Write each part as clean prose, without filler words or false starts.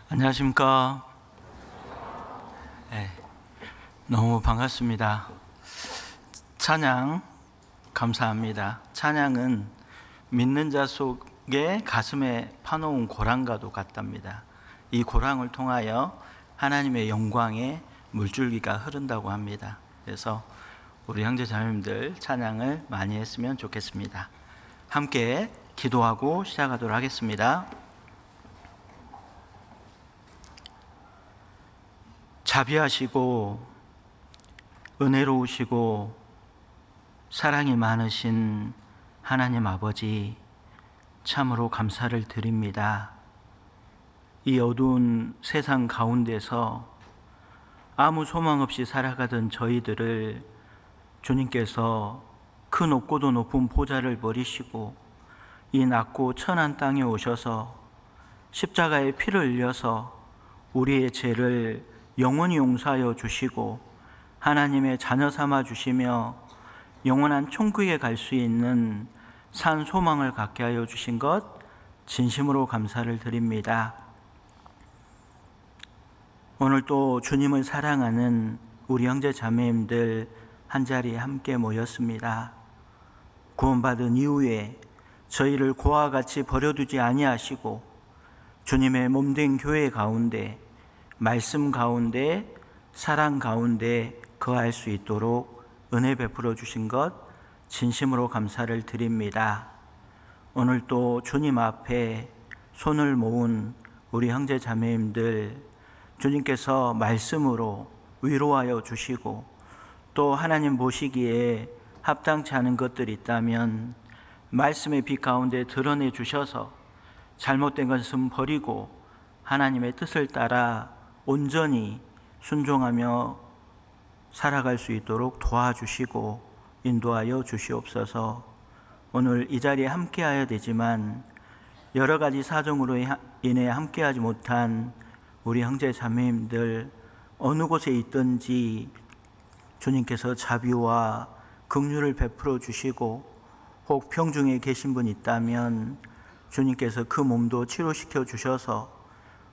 안녕하십니까. 너무 반갑습니다. 찬양 감사합니다. 찬양은 믿는 자 속에 가슴에 파놓은 고랑과도 같답니다. 이 고랑을 통하여 하나님의 영광의 물줄기가 흐른다고 합니다. 그래서 우리 형제 자매님들 찬양을 많이 했으면 좋겠습니다. 함께 기도하고 시작하도록 하겠습니다. 자비하시고 은혜로우시고 사랑이 많으신 하나님 아버지, 참으로 감사를 드립니다. 이 어두운 세상 가운데서 아무 소망 없이 살아가던 저희들을 주님께서 그 높고도 높은 보좌를 버리시고 이 낮고 천한 땅에 오셔서 십자가에 피를 흘려서 우리의 죄를 영원히 용서하여 주시고 하나님의 자녀 삼아 주시며 영원한 천국에 갈 수 있는 산 소망을 갖게 하여 주신 것 진심으로 감사를 드립니다. 오늘 또 주님을 사랑하는 우리 형제 자매님들 한자리에 함께 모였습니다. 구원받은 이후에 저희를 고와 같이 버려두지 아니하시고 주님의 몸된 교회 가운데, 말씀 가운데, 사랑 가운데 거할 수 있도록 은혜 베풀어 주신 것 진심으로 감사를 드립니다. 오늘 또 주님 앞에 손을 모은 우리 형제 자매님들, 주님께서 말씀으로 위로하여 주시고 또 하나님 보시기에 합당치 않은 것들이 있다면 말씀의 빛 가운데 드러내 주셔서 잘못된 것은 버리고 하나님의 뜻을 따라 온전히 순종하며 살아갈 수 있도록 도와주시고 인도하여 주시옵소서. 오늘 이 자리에 함께하여야 되지만 여러 가지 사정으로 인해 함께하지 못한 우리 형제 자매님들 어느 곳에 있든지 주님께서 자비와 긍휼을 베풀어 주시고 혹 병중에 계신 분 있다면 주님께서 그 몸도 치료시켜 주셔서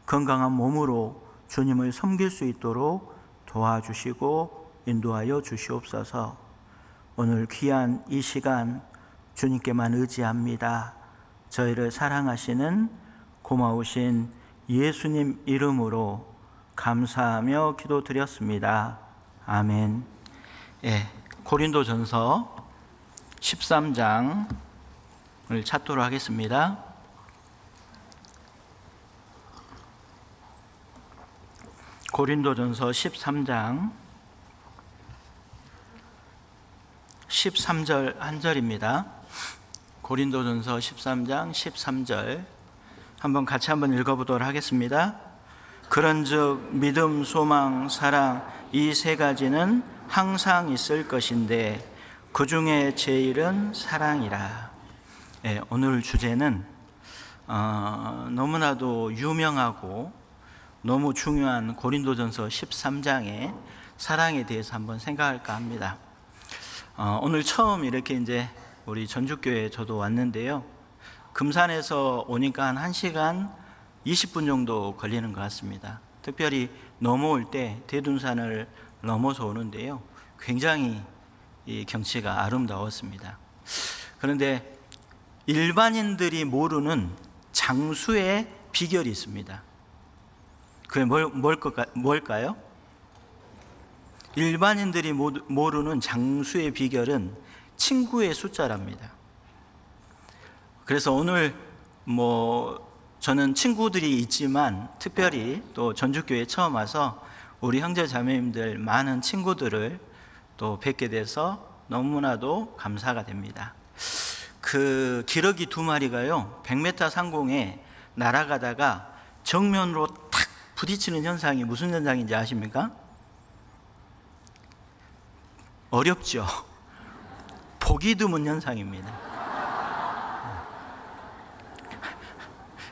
건강한 몸으로 주님을 섬길 수 있도록 도와주시고 인도하여 주시옵소서. 오늘 귀한 이 시간 주님께만 의지합니다. 저희를 사랑하시는 고마우신 예수님 이름으로 감사하며 기도드렸습니다. 아멘. 고린도전서 13장을 찾도록 하겠습니다. 고린도전서 13장 13절 한 절입니다. 고린도전서 13장 13절 한번 같이 한번 읽어보도록 하겠습니다. 그런즉 믿음, 소망, 사랑 이 세 가지는 항상 있을 것인데 그 중에 제일은 사랑이라. 오늘 주제는 너무나도 유명하고 너무 중요한 고린도전서 13장의 사랑에 대해서 한번 생각할까 합니다. 오늘 처음 이렇게 이제 우리 전주교회에 저도 왔는데요. 금산에서 오니까 한 1시간 20분 정도 걸리는 것 같습니다. 특별히 넘어올 때 대둔산을 넘어서 오는데요. 굉장히 이 경치가 아름다웠습니다. 그런데 일반인들이 모르는 장수의 비결이 있습니다. 그게 뭘까요? 일반인들이 모르는 장수의 비결은 친구의 숫자랍니다. 그래서 오늘 저는 친구들이 있지만 특별히 또 전주교회에 처음 와서 우리 형제 자매님들 많은 친구들을 또 뵙게 돼서 너무나도 감사가 됩니다. 그 기러기 2마리가요 100m 상공에 날아가다가 정면으로 탁 부딪히는 현상이 무슨 현상인지 아십니까? 어렵죠. 보기 드문 현상입니다.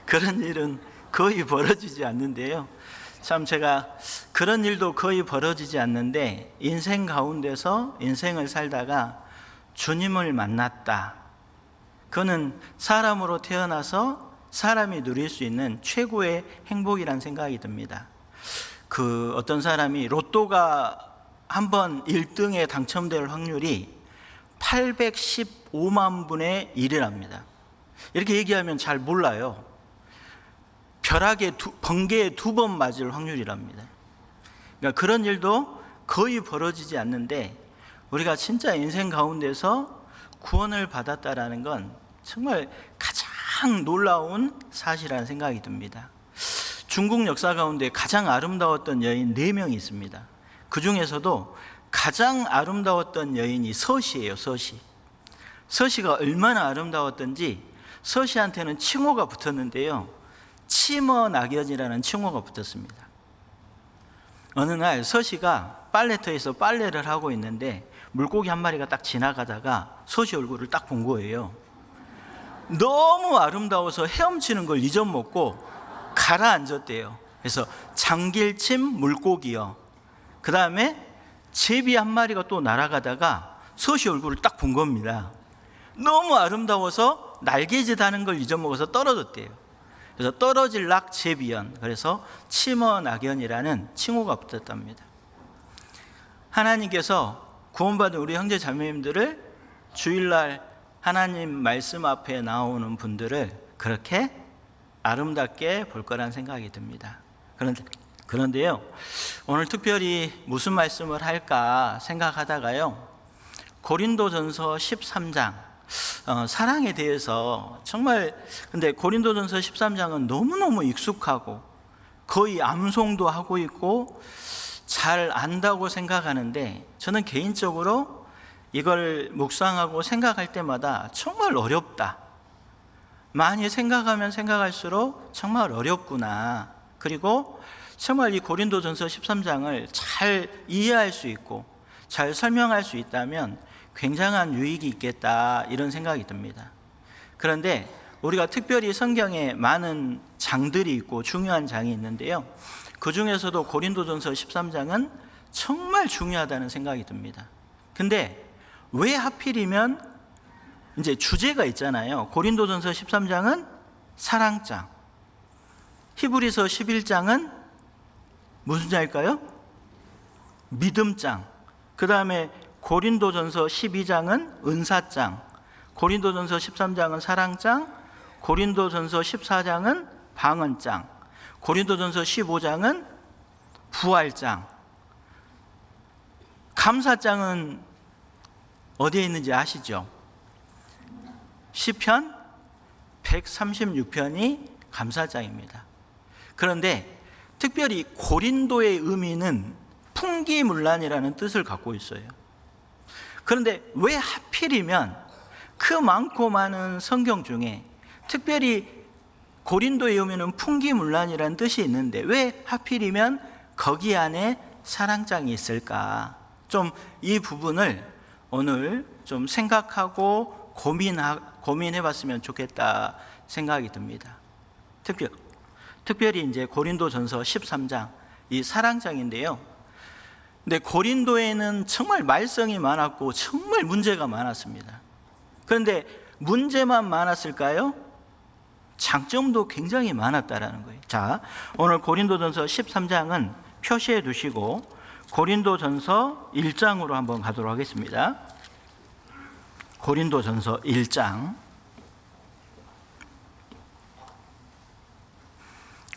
그런 일은 거의 벌어지지 않는데요. 참 제가 그런 일도 거의 벌어지지 않는데 인생 가운데서 인생을 살다가 주님을 만났다. 그는 사람으로 태어나서 사람이 누릴 수 있는 최고의 행복이란 생각이 듭니다. 어떤 사람이 로또가 한번 1등에 당첨될 확률이 815만 분의 1이랍니다. 이렇게 얘기하면 잘 몰라요. 번개에 2번 맞을 확률이랍니다. 그러니까 그런 일도 거의 벌어지지 않는데, 우리가 진짜 인생 가운데서 구원을 받았다라는 건 정말 가장 놀라운 사실이라는 생각이 듭니다. 중국 역사 가운데 가장 아름다웠던 여인 4명이 있습니다. 그 중에서도 가장 아름다웠던 여인이 서시예요. 서시가 얼마나 아름다웠던지 서시한테는 칭호가 붙었는데요, 치머낙연이라는 칭호가 붙었습니다. 어느 날 서시가 빨래터에서 빨래를 하고 있는데 물고기 한 마리가 딱 지나가다가 서시 얼굴을 딱 본 거예요. 너무 아름다워서 헤엄치는 걸 잊어먹고 가라앉았대요. 그래서 장길침 물고기요. 그 다음에 제비 한 마리가 또 날아가다가 서시 얼굴을 딱 본 겁니다. 너무 아름다워서 날개짓 하는 걸 잊어먹어서 떨어졌대요. 그래서 떨어질락 제비연, 그래서 치머낙연이라는 칭호가 붙었답니다. 하나님께서 구원받은 우리 형제 자매님들을 주일날 하나님 말씀 앞에 나오는 분들을 그렇게 아름답게 볼 거란 생각이 듭니다. 그런데요, 오늘 특별히 무슨 말씀을 할까 생각하다가요, 고린도전서 13장 사랑에 대해서 정말, 근데 고린도전서 13장은 너무너무 익숙하고 거의 암송도 하고 있고 잘 안다고 생각하는데, 저는 개인적으로 이걸 묵상하고 생각할 때마다 정말 어렵다, 많이 생각하면 생각할수록 정말 어렵구나, 그리고 정말 이 고린도전서 13장을 잘 이해할 수 있고 잘 설명할 수 있다면 굉장한 유익이 있겠다, 이런 생각이 듭니다. 그런데 우리가 특별히 성경에 많은 장들이 있고 중요한 장이 있는데요, 그 중에서도 고린도전서 13장은 정말 중요하다는 생각이 듭니다. 근데 왜 하필이면, 이제 주제가 있잖아요. 고린도전서 13장은 사랑장, 히브리서 11장은 무슨 장일까요? 믿음장. 그 다음에 고린도전서 12장은 은사장, 고린도전서 13장은 사랑장, 고린도전서 14장은 방언장, 고린도전서 15장은 부활장. 감사장은 어디에 있는지 아시죠? 시편 136편이 감사장입니다. 그런데 특별히 고린도의 의미는 풍기문란이라는 뜻을 갖고 있어요. 그런데 왜 하필이면 그 많고 많은 성경 중에 특별히 고린도의 의미는 풍기문란이라는 뜻이 있는데 왜 하필이면 거기 안에 사랑장이 있을까? 좀 이 부분을 오늘 좀 생각하고 고민해 봤으면 좋겠다 생각이 듭니다. 특별히 이제 고린도전서 13장, 이 사랑장인데요. 근데 고린도에는 정말 말썽이 많았고 정말 문제가 많았습니다. 그런데 문제만 많았을까요? 장점도 굉장히 많았다라는 거예요. 자, 오늘 고린도전서 13장은 표시해 두시고 고린도전서 1장으로 한번 가도록 하겠습니다. 고린도전서 1장,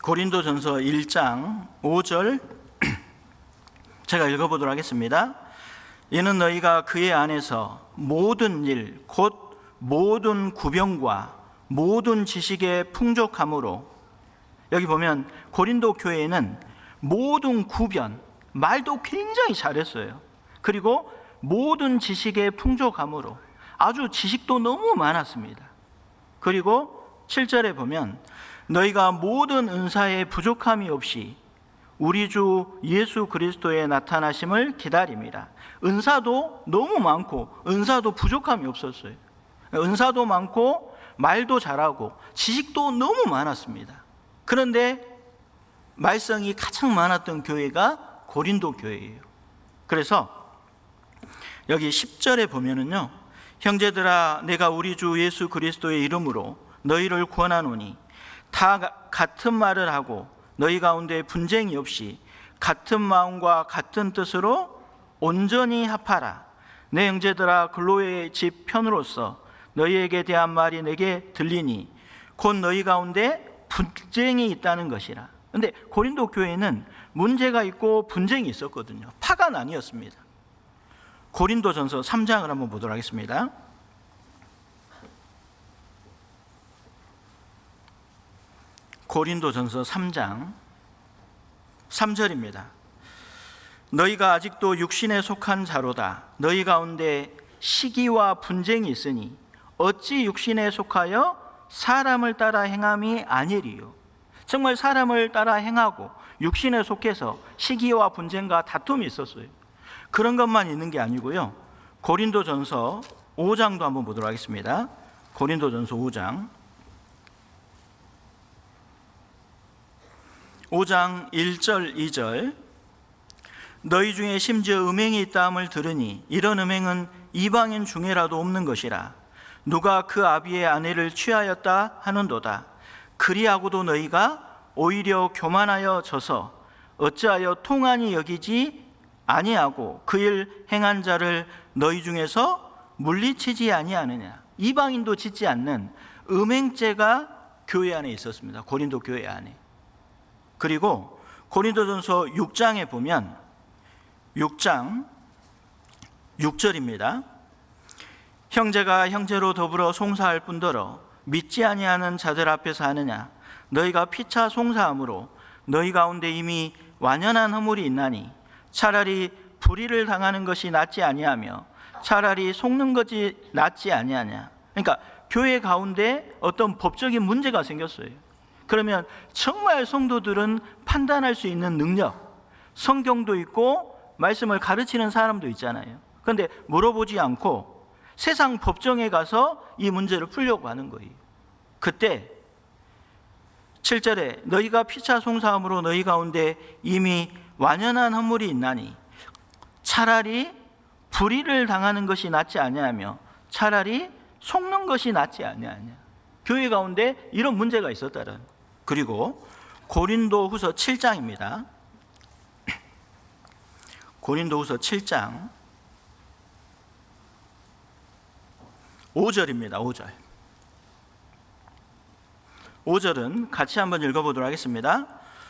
고린도전서 1장 5절 제가 읽어보도록 하겠습니다. 이는 너희가 그의 안에서 모든 일 곧 모든 구병과 모든 지식의 풍족함으로, 여기 보면 고린도 교회에는 모든 구변, 말도 굉장히 잘했어요. 그리고 모든 지식의 풍족함으로, 아주 지식도 너무 많았습니다. 그리고 7절에 보면 너희가 모든 은사에 부족함이 없이 우리 주 예수 그리스도의 나타나심을 기다립니다. 은사도 너무 많고 은사도 부족함이 없었어요. 은사도 많고 말도 잘하고 지식도 너무 많았습니다. 그런데 말썽이 가장 많았던 교회가 고린도 교회예요. 그래서 여기 10절에 보면은요, 형제들아 내가 우리 주 예수 그리스도의 이름으로 너희를 구원하노니 다 같은 말을 하고 너희 가운데 분쟁이 없이 같은 마음과 같은 뜻으로 온전히 합하라. 내 형제들아, 글로의 집 편으로서 너희에게 대한 말이 내게 들리니 곧 너희 가운데 분쟁이 있다는 것이라. 근데 고린도 교회는 문제가 있고 분쟁이 있었거든요. 파가 나뉘었습니다. 고린도전서 3장을 한번 보도록 하겠습니다. 고린도전서 3장 3절입니다. 너희가 아직도 육신에 속한 자로다. 너희 가운데 시기와 분쟁이 있으니 어찌 육신에 속하여 사람을 따라 행함이 아니리요. 정말 사람을 따라 행하고 육신에 속해서 시기와 분쟁과 다툼이 있었어요. 그런 것만 있는 게 아니고요. 고린도전서 5장도 한번 보도록 하겠습니다. 고린도전서 5장 1절 2절 너희 중에 심지어 음행이 있다함을 들으니 이런 음행은 이방인 중에라도 없는 것이라. 누가 그 아비의 아내를 취하였다 하는도다. 그리하고도 너희가 오히려 교만하여 져서 어찌하여 통한이 여기지 아니하고 그 일 행한 자를 너희 중에서 물리치지 아니하느냐. 이방인도 짓지 않는 음행죄가 교회 안에 있었습니다. 고린도 교회 안에. 그리고 고린도전서 6장에 보면 6장 6절입니다. 형제가 형제로 더불어 송사할 뿐더러 믿지 아니하는 자들 앞에서 하느냐. 너희가 피차 송사함으로 너희 가운데 이미 완연한 허물이 있나니 차라리 불의를 당하는 것이 낫지 아니하며 차라리 속는 것이 낫지 아니하냐. 그러니까 교회 가운데 어떤 법적인 문제가 생겼어요. 그러면 정말 성도들은 판단할 수 있는 능력, 성경도 있고 말씀을 가르치는 사람도 있잖아요. 그런데 물어보지 않고 세상 법정에 가서 이 문제를 풀려고 하는 거예요. 그때 7절에 너희가 피차 송사함으로 너희 가운데 이미 완연한 허물이 있나니 차라리 불의를 당하는 것이 낫지 아니하며 차라리 속는 것이 낫지 아니하냐. 교회 가운데 이런 문제가 있었다는. 그리고 고린도후서 7장입니다. 고린도후서 7장 5절입니다. 5절. 5절은 같이 한번 읽어보도록 하겠습니다.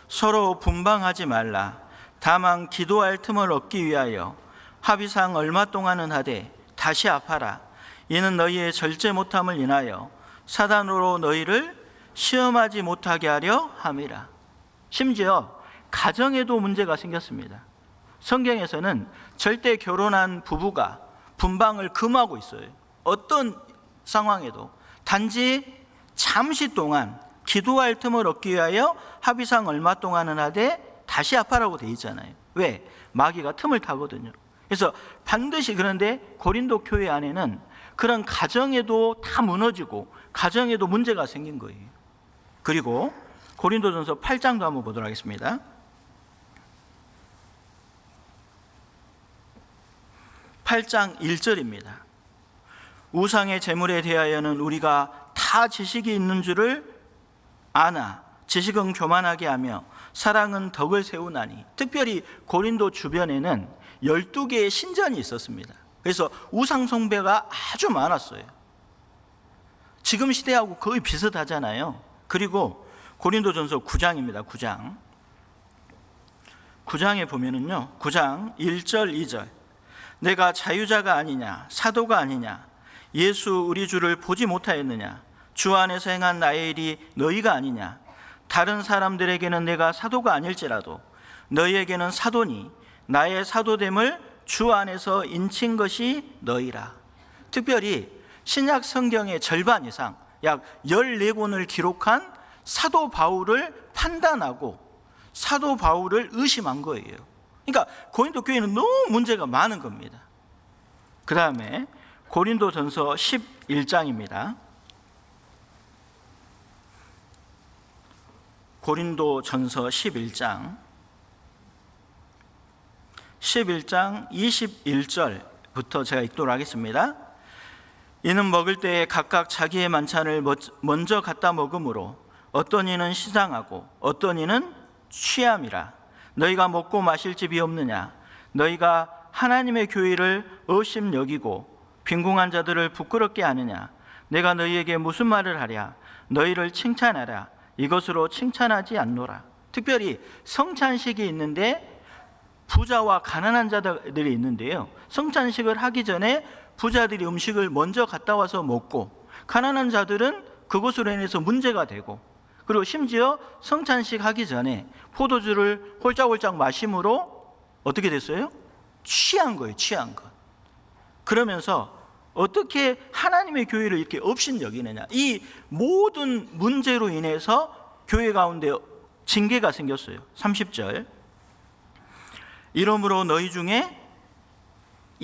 서로 분방하지 말라. 다만 기도할 틈을 얻기 위하여 합의상 얼마 동안은 하되 다시 합하라. 이는 너희의 절제 못함을 인하여 사단으로 너희를 시험하지 못하게 하려 함이라. 심지어 가정에도 문제가 생겼습니다. 성경에서는 절대 결혼한 부부가 분방을 금하고 있어요. 어떤 상황에도 단지 잠시 동안 기도할 틈을 얻기 위하여 합의상 얼마 동안은 하되 다시 합하라고 돼 있잖아요. 왜? 마귀가 틈을 타거든요. 그래서 반드시. 그런데 고린도 교회 안에는 그런 가정에도 다 무너지고 가정에도 문제가 생긴 거예요. 그리고 고린도전서 8장도 한번 보도록 하겠습니다. 8장 1절입니다. 우상의 제물에 대하여는 우리가 다 지식이 있는 줄을 아나 지식은 교만하게 하며 사랑은 덕을 세우나니. 특별히 고린도 주변에는 12개의 신전이 있었습니다. 그래서 우상 숭배가 아주 많았어요. 지금 시대하고 거의 비슷하잖아요. 그리고 고린도전서 9장입니다. 9장 9장에 보면은요, 9장 1절 2절 내가 자유자가 아니냐 사도가 아니냐 예수 우리 주를 보지 못하였느냐 주 안에서 행한 나의 일이 너희가 아니냐 다른 사람들에게는 내가 사도가 아닐지라도 너희에게는 사도니 나의 사도됨을 주 안에서 인친 것이 너희라. 특별히 신약 성경의 절반 이상 약 14권을 기록한 사도 바울을 판단하고 사도 바울을 의심한 거예요. 그러니까 고린도 교회는 너무 문제가 많은 겁니다. 그 다음에 고린도전서 11장입니다. 고린도전서 11장 21절부터 제가 읽도록 하겠습니다. 이는 먹을 때에 각각 자기의 만찬을 먼저 갖다 먹음으로 어떤 이는 시장하고 어떤 이는 취함이라. 너희가 먹고 마실 집이 없느냐? 너희가 하나님의 교회를 의심 여기고 빈궁한 자들을 부끄럽게 하느냐? 내가 너희에게 무슨 말을 하랴? 너희를 칭찬하랴. 이것으로 칭찬하지 않노라. 특별히 성찬식이 있는데 부자와 가난한 자들이 있는데요, 성찬식을 하기 전에 부자들이 음식을 먼저 갖다 와서 먹고 가난한 자들은 그것으로 인해서 문제가 되고, 그리고 심지어 성찬식 하기 전에 포도주를 홀짝홀짝 마심으로 어떻게 됐어요? 취한 거예요. 취한 것. 그러면서 어떻게 하나님의 교회를 이렇게 업신여기느냐, 이 모든 문제로 인해서 교회 가운데 징계가 생겼어요. 30절, 이러므로 너희 중에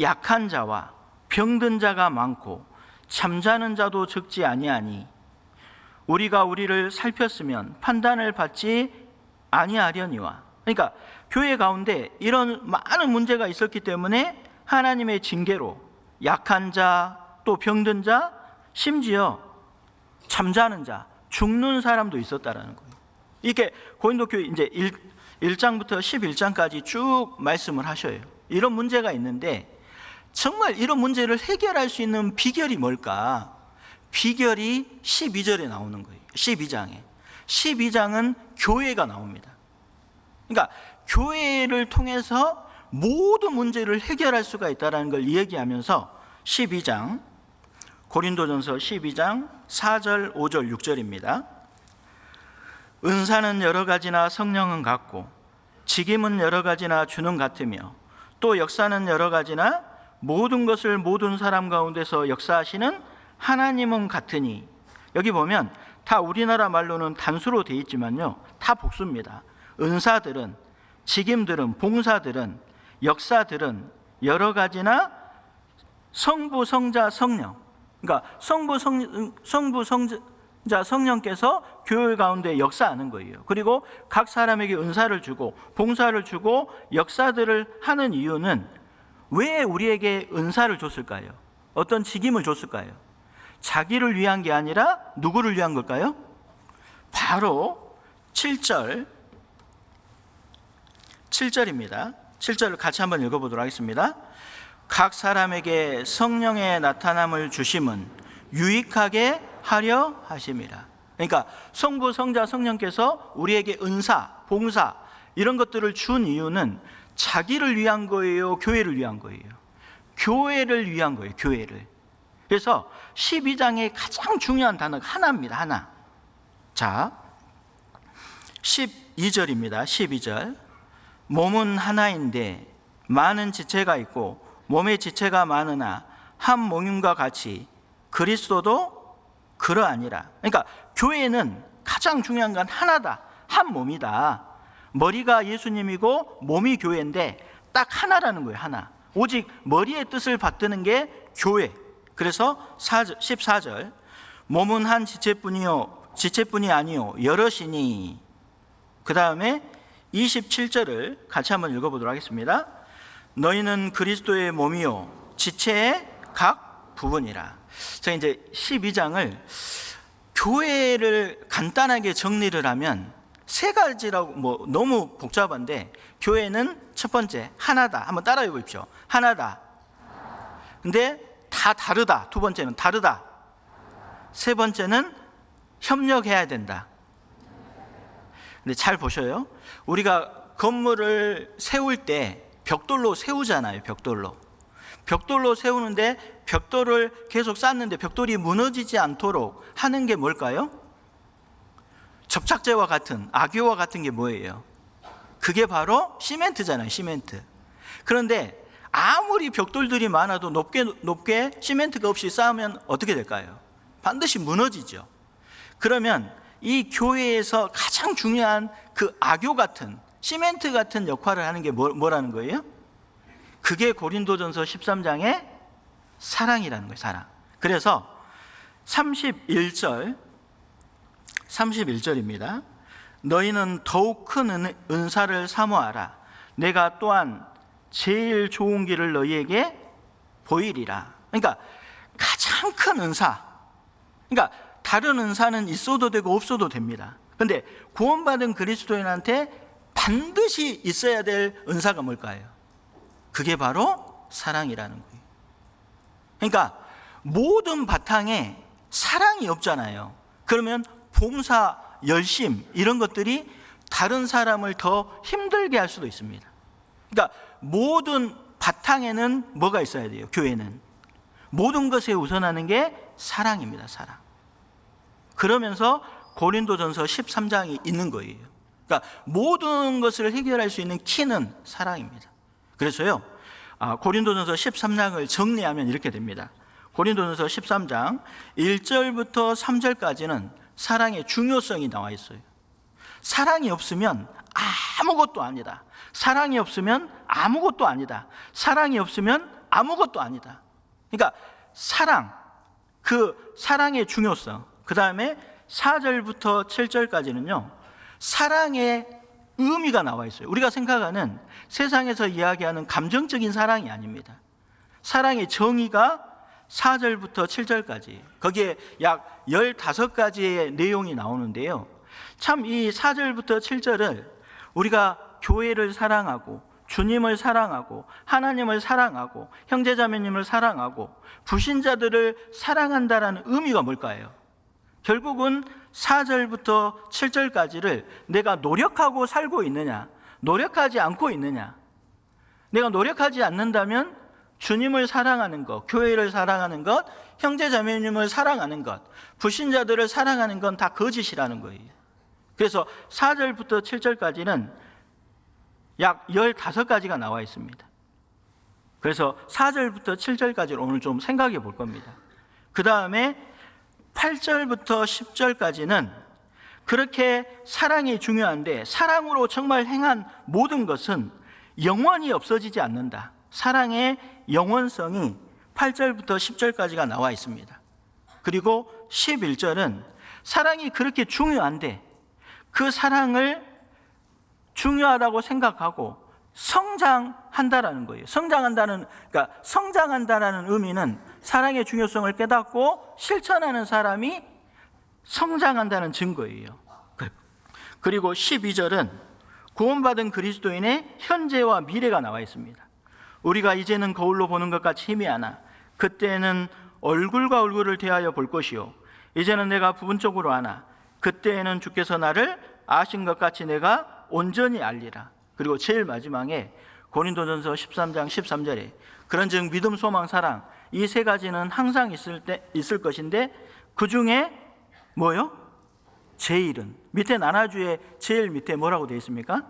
약한 자와 병든 자가 많고 잠자는 자도 적지 아니하니 우리가 우리를 살폈으면 판단을 받지 아니하려니와. 그러니까 교회 가운데 이런 많은 문제가 있었기 때문에 하나님의 징계로 약한 자, 또 병든 자, 심지어 잠자는 자, 죽는 사람도 있었다라는 거예요. 이게 고린도 교회 이제 1장부터 11장까지 쭉 말씀을 하셔요. 이런 문제가 있는데 정말 이런 문제를 해결할 수 있는 비결이 뭘까? 비결이 12절에 나오는 거예요. 12장은 교회가 나옵니다. 그러니까 교회를 통해서 모든 문제를 해결할 수가 있다는 걸 이야기하면서 12장, 고린도전서 12장 4절, 5절, 6절입니다. 은사는 여러 가지나 성령은 같고 직임은 여러 가지나 주는 같으며 또 역사는 여러 가지나 모든 것을 모든 사람 가운데서 역사하시는 하나님은 같으니. 여기 보면 다 우리나라 말로는 단수로 되어 있지만요, 다 복수입니다. 은사들은, 직임들은, 봉사들은, 역사들은 여러 가지나 성부, 성자, 성령. 그러니까 성부, 성자, 성령께서 교회 가운데 역사하는 거예요. 그리고 각 사람에게 은사를 주고 봉사를 주고 역사들을 하는 이유는 왜 우리에게 은사를 줬을까요? 어떤 직임을 줬을까요? 자기를 위한 게 아니라 누구를 위한 걸까요? 바로 7절입니다. 7절을 같이 한번 읽어보도록 하겠습니다. 각 사람에게 성령의 나타남을 주심은 유익하게 하려 하심이라. 그러니까 성부, 성자, 성령께서 우리에게 은사, 봉사 이런 것들을 준 이유는 자기를 위한 거예요? 교회를 위한 거예요? 교회를 위한 거예요. 교회를. 그래서 12장의 가장 중요한 단어가 하나입니다. 하나. 자, 12절입니다. 12절. 몸은 하나인데 많은 지체가 있고 몸의 지체가 많으나 한 몸임과 같이 그리스도도 그러하니라. 그러니까 교회는 가장 중요한 건 하나다. 한 몸이다. 머리가 예수님이고 몸이 교회인데 딱 하나라는 거예요. 하나. 오직 머리의 뜻을 받드는 게 교회. 그래서 14절, 몸은 한 지체뿐이 아니요 여럿이니. 그 다음에 27절을 같이 한번 읽어보도록 하겠습니다. 너희는 그리스도의 몸이요 지체의 각 부분이라. 자, 이제 12장을 교회를 간단하게 정리를 하면 세 가지라고 너무 복잡한데, 교회는 첫 번째 하나다. 한번 따라해 보십시오. 하나다. 근데 다 다르다. 두 번째는 다르다. 세 번째는 협력해야 된다. 근데 잘 보셔요. 우리가 건물을 세울 때 벽돌로 세우잖아요. 벽돌로 세우는데 벽돌을 계속 쌓는데 벽돌이 무너지지 않도록 하는 게 뭘까요? 접착제와 같은, 악유와 같은 게 뭐예요? 그게 바로 시멘트잖아요. 시멘트. 그런데 아무리 벽돌들이 많아도 높게 시멘트가 없이 쌓으면 어떻게 될까요? 반드시 무너지죠. 그러면 이 교회에서 가장 중요한 그 악유 같은, 시멘트 같은 역할을 하는 게 뭐라는 거예요? 그게 고린도전서 13장의 사랑이라는 거예요. 사랑. 그래서 31절입니다. 너희는 더욱 큰 은사를 사모하라. 내가 또한 제일 좋은 길을 너희에게 보이리라. 그러니까 가장 큰 은사. 그러니까 다른 은사는 있어도 되고 없어도 됩니다. 그런데 구원받은 그리스도인한테 반드시 있어야 될 은사가 뭘까요? 그게 바로 사랑이라는 거예요. 그러니까 모든 바탕에 사랑이 없잖아요. 그러면 봉사, 열심 이런 것들이 다른 사람을 더 힘들게 할 수도 있습니다. 그러니까 모든 바탕에는 뭐가 있어야 돼요? 교회는 모든 것에 우선하는 게 사랑입니다. 사랑. 그러면서 고린도전서 13장이 있는 거예요. 그러니까 모든 것을 해결할 수 있는 키는 사랑입니다. 그래서요, 고린도전서 13장을 정리하면 이렇게 됩니다. 고린도전서 13장 1절부터 3절까지는 사랑의 중요성이 나와 있어요. 사랑이 없으면 아무것도 아니다. 사랑이 없으면 아무것도 아니다. 사랑이 없으면 아무것도 아니다. 그러니까 사랑, 그 사랑의 중요성. 그 다음에 4절부터 7절까지는요, 사랑의 의미가 나와 있어요. 우리가 생각하는 세상에서 이야기하는 감정적인 사랑이 아닙니다. 사랑의 정의가 4절부터 7절까지, 거기에 약 15가지의 내용이 나오는데요, 참 이 4절부터 7절을 우리가 교회를 사랑하고 주님을 사랑하고 하나님을 사랑하고 형제자매님을 사랑하고 불신자들을 사랑한다라는 의미가 뭘까요? 결국은 4절부터 7절까지를 내가 노력하고 살고 있느냐, 노력하지 않고 있느냐. 내가 노력하지 않는다면 주님을 사랑하는 것, 교회를 사랑하는 것, 형제자매님을 사랑하는 것, 불신자들을 사랑하는 건 다 거짓이라는 거예요. 그래서 4절부터 7절까지는 약 15가지가 나와 있습니다. 그래서 4절부터 7절까지를 오늘 좀 생각해 볼 겁니다. 그 다음에 8절부터 10절까지는 그렇게 사랑이 중요한데 사랑으로 정말 행한 모든 것은 영원히 없어지지 않는다. 사랑의 영원성이 8절부터 10절까지가 나와 있습니다. 그리고 11절은 사랑이 그렇게 중요한데 그 사랑을 중요하다고 생각하고 성장한다라는 거예요. 그러니까 성장한다라는 의미는 사랑의 중요성을 깨닫고 실천하는 사람이 성장한다는 증거예요. 그리고 12절은 구원받은 그리스도인의 현재와 미래가 나와 있습니다. 우리가 이제는 거울로 보는 것 같이 희미하나 그때는 얼굴과 얼굴을 대하여 볼 것이요 이제는 내가 부분적으로 아나 그때에는 주께서 나를 아신 것 같이 내가 온전히 알리라. 그리고 제일 마지막에 고린도전서 13장 13절에 그런즉 믿음, 소망, 사랑 이 세 가지는 항상 있을 것인데 그 중에 뭐요? 제일은, 밑에 나눠주의 제일 밑에 뭐라고 되어 있습니까?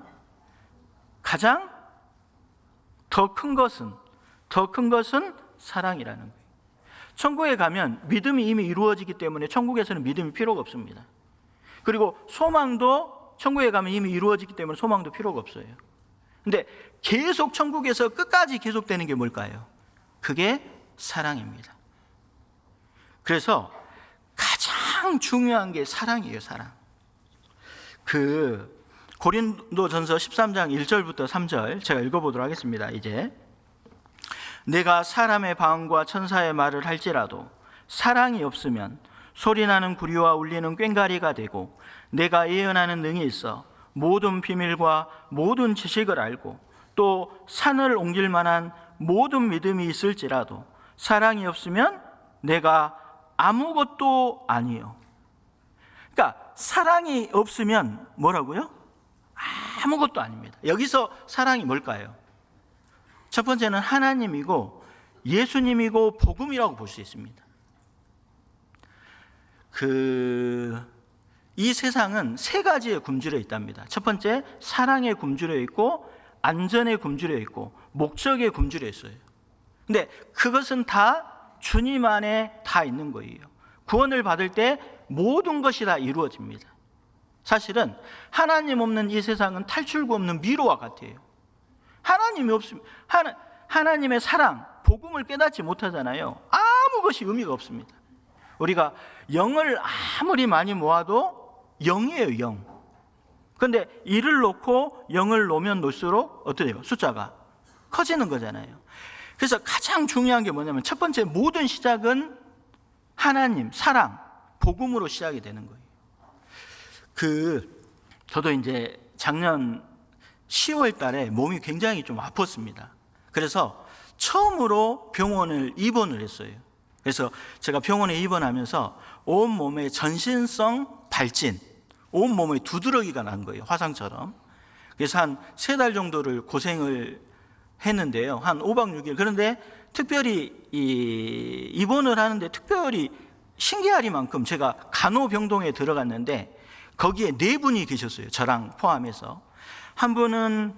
가장 더 큰 것은 사랑이라는 거예요. 천국에 가면 믿음이 이미 이루어지기 때문에 천국에서는 믿음이 필요가 없습니다. 그리고 소망도 천국에 가면 이미 이루어지기 때문에 소망도 필요가 없어요. 근데 계속 천국에서 끝까지 계속되는 게 뭘까요? 그게 사랑입니다. 그래서 가장 중요한 게 사랑이에요. 사랑. 고린도전서 13장 1절부터 3절 제가 읽어보도록 하겠습니다. 이제 내가 사람의 방언과 천사의 말을 할지라도 사랑이 없으면 소리나는 구리와 울리는 꽹과리가 되고 내가 예언하는 능이 있어 모든 비밀과 모든 지식을 알고 또 산을 옮길 만한 모든 믿음이 있을지라도 사랑이 없으면 내가 아무것도 아니요. 그러니까 사랑이 없으면 뭐라고요? 아무것도 아닙니다. 여기서 사랑이 뭘까요? 첫 번째는 하나님이고 예수님이고 복음이라고 볼 수 있습니다. 이 세상은 세 가지에 굶주려 있답니다. 첫 번째, 사랑에 굶주려 있고 안전에 굶주려 있고 목적에 굶주려 있어요. 근데 그것은 다 주님 안에 다 있는 거예요. 구원을 받을 때 모든 것이 다 이루어집니다. 사실은 하나님 없는 이 세상은 탈출구 없는 미로와 같아요. 하나님이 없으면 하나님의 사랑, 복음을 깨닫지 못하잖아요. 아무 것이 의미가 없습니다. 우리가 영을 아무리 많이 모아도 0이에요, 0. 그런데 1을 놓고 0을 놓으면 놓을수록 어떻게 돼요? 숫자가 커지는 거잖아요. 그래서 가장 중요한 게 뭐냐면 첫 번째, 모든 시작은 하나님, 사랑, 복음으로 시작이 되는 거예요. 저도 이제 작년 10월 달에 몸이 굉장히 좀 아팠습니다. 그래서 처음으로 병원을 입원을 했어요. 그래서 제가 병원에 입원하면서 온몸에 전신성 발진, 온몸에 두드러기가 난 거예요. 화상처럼. 그래서 한 3달 정도를 고생을 했는데요. 한 5박 6일. 그런데 특별히 입원을 하는데 특별히 신기하리만큼 제가 간호병동에 들어갔는데 거기에 4분이 계셨어요. 저랑 포함해서. 한 분은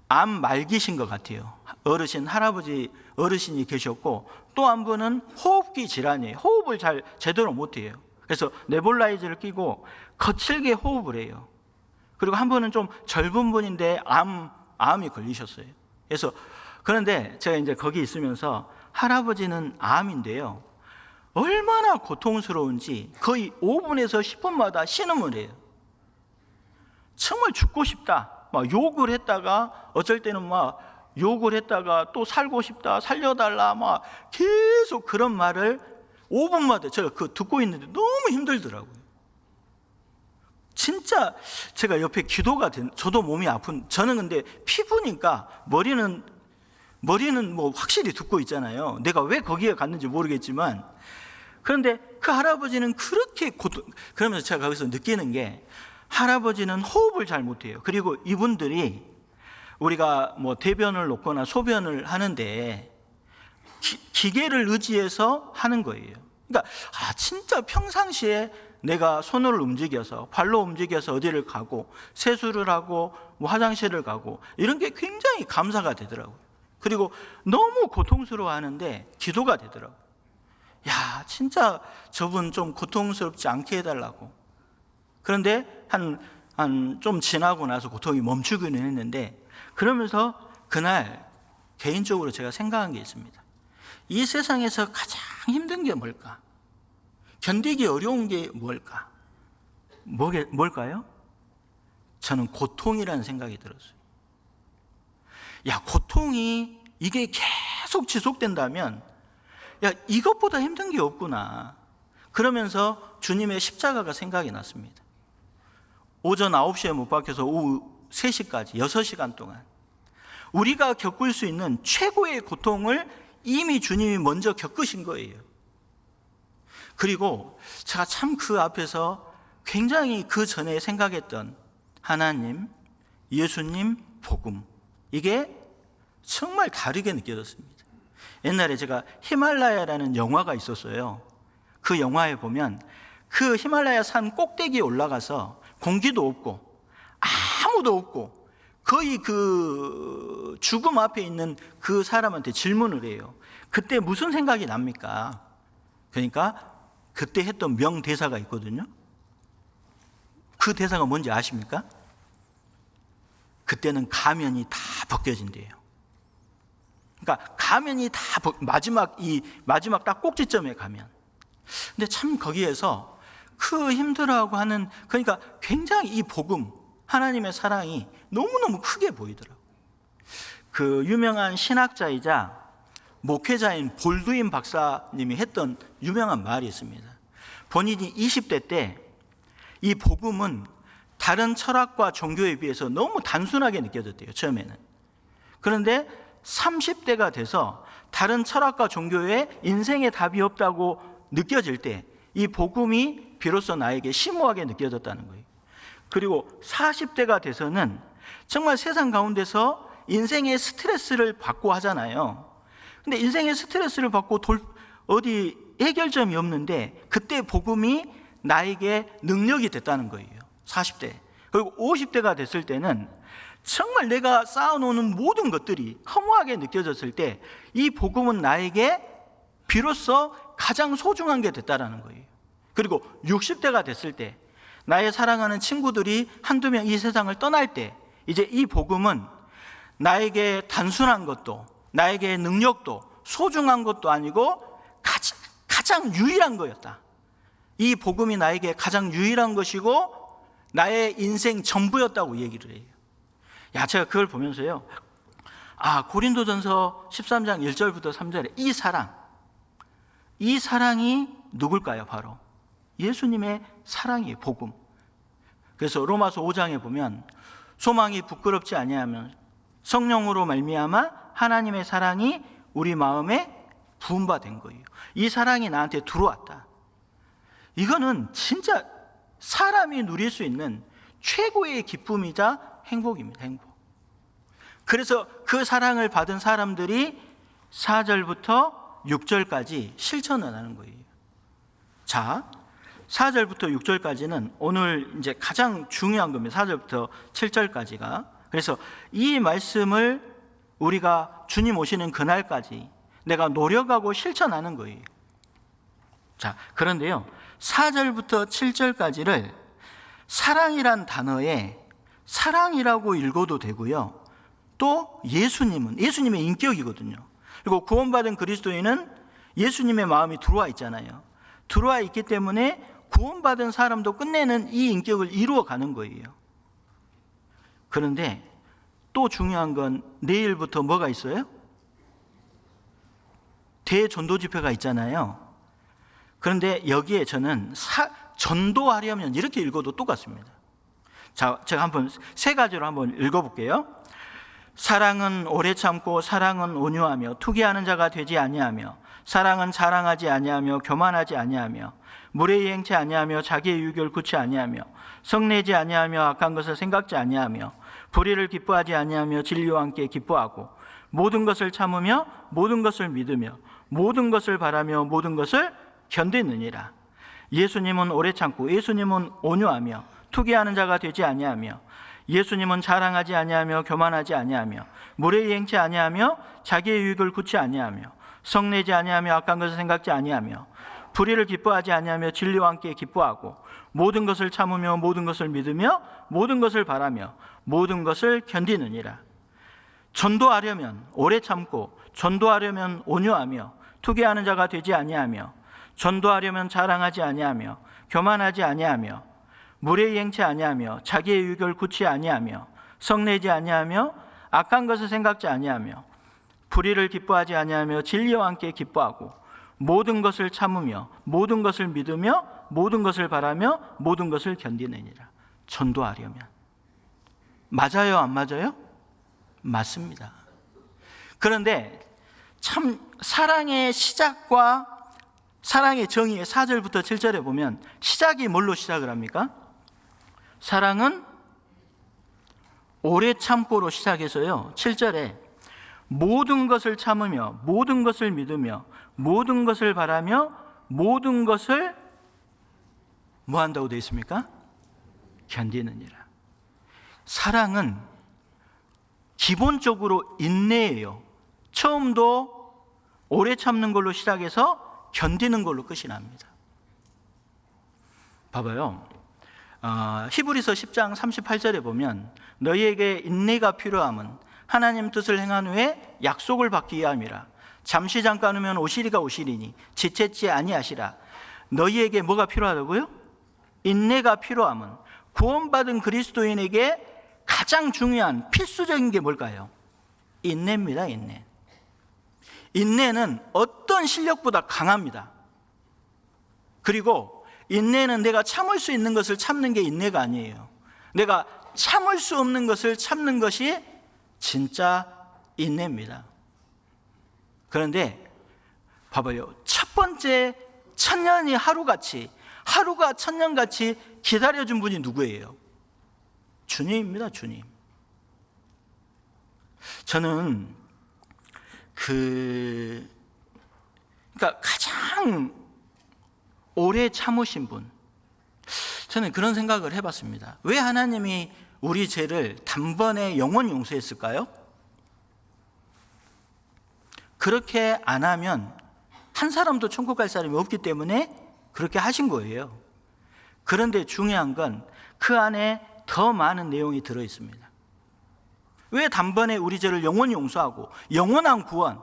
암 말기신 것 같아요. 어르신, 할아버지 어르신이 계셨고, 또 한 분은 호흡기 질환이에요. 호흡을 잘 제대로 못해요. 그래서 네볼라이저를 끼고 거칠게 호흡을 해요. 그리고 한 분은 좀 젊은 분인데 암이 걸리셨어요. 그래서 그런데 제가 이제 거기 있으면서 할아버지는 암인데요, 얼마나 고통스러운지 거의 5분에서 10분마다 신음을 해요. 정말 죽고 싶다, 막 욕을 했다가, 어쩔 때는 막 욕을 했다가 또 살고 싶다, 살려달라, 막 계속 그런 말을 5분마다 제가 듣고 있는데 너무 힘들더라고요. 진짜 제가 옆에 기도가 저도 몸이 아픈, 저는 근데 피부니까 머리는 뭐 확실히 듣고 있잖아요. 내가 왜 거기에 갔는지 모르겠지만. 그런데 그 할아버지는 그렇게 그러면서 제가 거기서 느끼는 게, 할아버지는 호흡을 잘 못해요. 그리고 이분들이 우리가 뭐 대변을 놓거나 소변을 하는데 기계를 의지해서 하는 거예요. 그러니까 진짜 평상시에 내가 손을 움직여서, 발로 움직여서 어디를 가고, 세수를 하고, 뭐 화장실을 가고, 이런 게 굉장히 감사가 되더라고요. 그리고 너무 고통스러워하는데 기도가 되더라고요. 야, 진짜 저분 좀 고통스럽지 않게 해달라고. 그런데 한 좀 지나고 나서 고통이 멈추기는 했는데, 그러면서 그날 개인적으로 제가 생각한 게 있습니다. 이 세상에서 가장 힘든 게 뭘까? 견디기 어려운 게 뭘까요? 저는 고통이라는 생각이 들었어요. 야, 고통이 이게 계속 지속된다면, 야, 이것보다 힘든 게 없구나. 그러면서 주님의 십자가가 생각이 났습니다. 오전 9시에 못 박혀서 오후 3시까지 6시간 동안 우리가 겪을 수 있는 최고의 고통을 이미 주님이 먼저 겪으신 거예요. 그리고 제가 참 그 앞에서 굉장히 그 전에 생각했던 하나님, 예수님, 복음, 이게 정말 다르게 느껴졌습니다. 옛날에 제가 히말라야라는 영화가 있었어요. 그 영화에 보면 그 히말라야 산 꼭대기에 올라가서 공기도 없고 아무도 없고 거의 그 죽음 앞에 있는 그 사람한테 질문을 해요. 그때 무슨 생각이 납니까? 그러니까 그때 했던 명대사가 있거든요. 그 대사가 뭔지 아십니까? 그때는 가면이 다 벗겨진대요. 그러니까 가면이 다 마지막 딱 꼭지점에 가면. 근데 참 거기에서 그 힘들어하고 하는, 그러니까 굉장히 이 복음, 하나님의 사랑이 너무너무 크게 보이더라고요. 그 유명한 신학자이자 목회자인 볼두인 박사님이 했던 유명한 말이 있습니다. 본인이 20대 때 이 복음은 다른 철학과 종교에 비해서 너무 단순하게 느껴졌대요, 처음에는. 그런데 30대가 돼서 다른 철학과 종교에 인생의 답이 없다고 느껴질 때 이 복음이 비로소 나에게 심오하게 느껴졌다는 거예요. 그리고 40대가 돼서는 정말 세상 가운데서 인생의 스트레스를 받고 하잖아요. 근데 인생의 스트레스를 받고 어디 해결점이 없는데 그때 복음이 나에게 능력이 됐다는 거예요. 40대. 그리고 50대가 됐을 때는 정말 내가 쌓아놓는 모든 것들이 허무하게 느껴졌을 때 이 복음은 나에게 비로소 가장 소중한 게 됐다는 거예요. 그리고 60대가 됐을 때 나의 사랑하는 친구들이 한두 명 이 세상을 떠날 때 이제 이 복음은 나에게 단순한 것도, 나에게 능력도, 소중한 것도 아니고 가장 유일한 거였다. 이 복음이 나에게 가장 유일한 것이고 나의 인생 전부였다고 얘기를 해요. 야, 제가 그걸 보면서요, 고린도전서 13장 1절부터 3절에 이 사랑이 누굴까요? 바로 예수님의 사랑이에요. 복음. 그래서 로마서 5장에 보면 소망이 부끄럽지 아니하면 성령으로 말미암아 하나님의 사랑이 우리 마음에 부음받은 거예요. 이 사랑이 나한테 들어왔다. 이거는 진짜 사람이 누릴 수 있는 최고의 기쁨이자 행복입니다. 행복. 그래서 그 사랑을 받은 사람들이 4절부터 6절까지 실천을 하는 거예요. 자, 4절부터 6절까지는 오늘 이제 가장 중요한 겁니다. 4절부터 7절까지가. 그래서 이 말씀을 우리가 주님 오시는 그날까지 내가 노력하고 실천하는 거예요. 자, 그런데요, 4절부터 7절까지를 사랑이란 단어에 사랑이라고 읽어도 되고요, 또 예수님의 인격이거든요. 그리고 구원받은 그리스도인은 예수님의 마음이 들어와 있잖아요. 들어와 있기 때문에 구원받은 사람도 끝내는 이 인격을 이루어가는 거예요. 그런데 또 중요한 건 내일부터 뭐가 있어요? 대전도 집회가 있잖아요. 그런데 여기에 저는 전도하려면 이렇게 읽어도 똑같습니다. 자, 제가 한번 세 가지로 한번 읽어볼게요. 사랑은 오래 참고 사랑은 온유하며 투기하는 자가 되지 아니하며 사랑은 자랑하지 아니하며 교만하지 아니하며 무례히 행치 아니하며 자기의 유익을 굳지 아니하며 성내지 아니하며 악한 것을 생각지 아니하며 불의를 기뻐하지 아니하며 진리와 함께 기뻐하고 모든 것을 참으며 모든 것을 믿으며 모든 것을 바라며 모든 것을 견디느니라. 예수님은 오래 참고 예수님은 온유하며 투기하는 자가 되지 아니하며 예수님은 자랑하지 아니하며 교만하지 아니하며 무례히 행치 아니하며 자기의 유익을 굳지 아니하며 성내지 아니하며 악한 것을 생각지 아니하며 불의를 기뻐하지 아니하며 진리와 함께 기뻐하고 모든 것을 참으며 모든 것을 믿으며 모든 것을 바라며 모든 것을 견디느니라. 전도하려면 오래 참고 전도하려면 온유하며 투기하는 자가 되지 아니하며 전도하려면 자랑하지 아니하며 교만하지 아니하며 무례히 행치 아니하며 자기의 유익을 굳지 아니하며 성내지 아니하며 악한 것을 생각지 아니하며 불의를 기뻐하지 아니하며 진리와 함께 기뻐하고 모든 것을 참으며 모든 것을 믿으며 모든 것을 바라며 모든 것을 견디느니라. 전도하려면 맞아요, 안 맞아요? 맞습니다. 그런데 참 사랑의 시작과 사랑의 정의의 4절부터 7절에 보면 시작이 뭘로 시작을 합니까? 사랑은 오래 참고로 시작해서요, 7절에 모든 것을 참으며 모든 것을 믿으며 모든 것을 바라며 모든 것을 뭐 한다고 되어 있습니까? 견디느니라. 사랑은 기본적으로 인내예요. 처음도 오래 참는 걸로 시작해서 견디는 걸로 끝이 납니다. 봐봐요. 히브리서 10장 38절에 보면 너희에게 인내가 필요함은 하나님 뜻을 행한 후에 약속을 받기 위함이라. 잠시 잠깐 후면 오시리가 오시리니 지체치 아니하시라. 너희에게 뭐가 필요하다고요? 인내가 필요함은 구원받은 그리스도인에게 가장 중요한 필수적인 게 뭘까요? 인내입니다. 인내. 인내는 어떤 실력보다 강합니다. 그리고 인내는 내가 참을 수 있는 것을 참는 게 인내가 아니에요. 내가 참을 수 없는 것을 참는 것이 진짜 인내입니다. 그런데 봐봐요. 첫 번째 천년이 하루같이, 하루가 천년같이 기다려준 분이 누구예요? 주님입니다. 주님. 저는 그러니까 가장 오래 참으신 분, 저는 그런 생각을 해봤습니다. 왜 하나님이 우리 죄를 단번에 영원히 용서했을까요? 그렇게 안 하면 한 사람도 천국 갈 사람이 없기 때문에 그렇게 하신 거예요. 그런데 중요한 건 그 안에 더 많은 내용이 들어 있습니다. 왜 단번에 우리 죄를 영원히 용서하고 영원한 구원,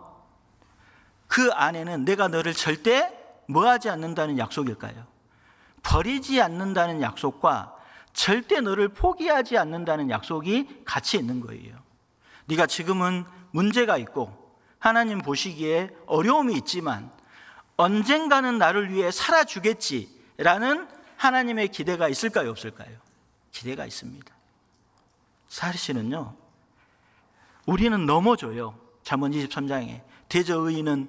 그 안에는 내가 너를 절대 뭐하지 않는다는 약속일까요? 버리지 않는다는 약속과 절대 너를 포기하지 않는다는 약속이 같이 있는 거예요. 네가 지금은 문제가 있고 하나님 보시기에 어려움이 있지만 언젠가는 나를 위해 살아주겠지라는 하나님의 기대가 있을까요, 없을까요? 기대가 있습니다. 사실은요, 우리는 넘어져요. 잠언 23장에 대저의인은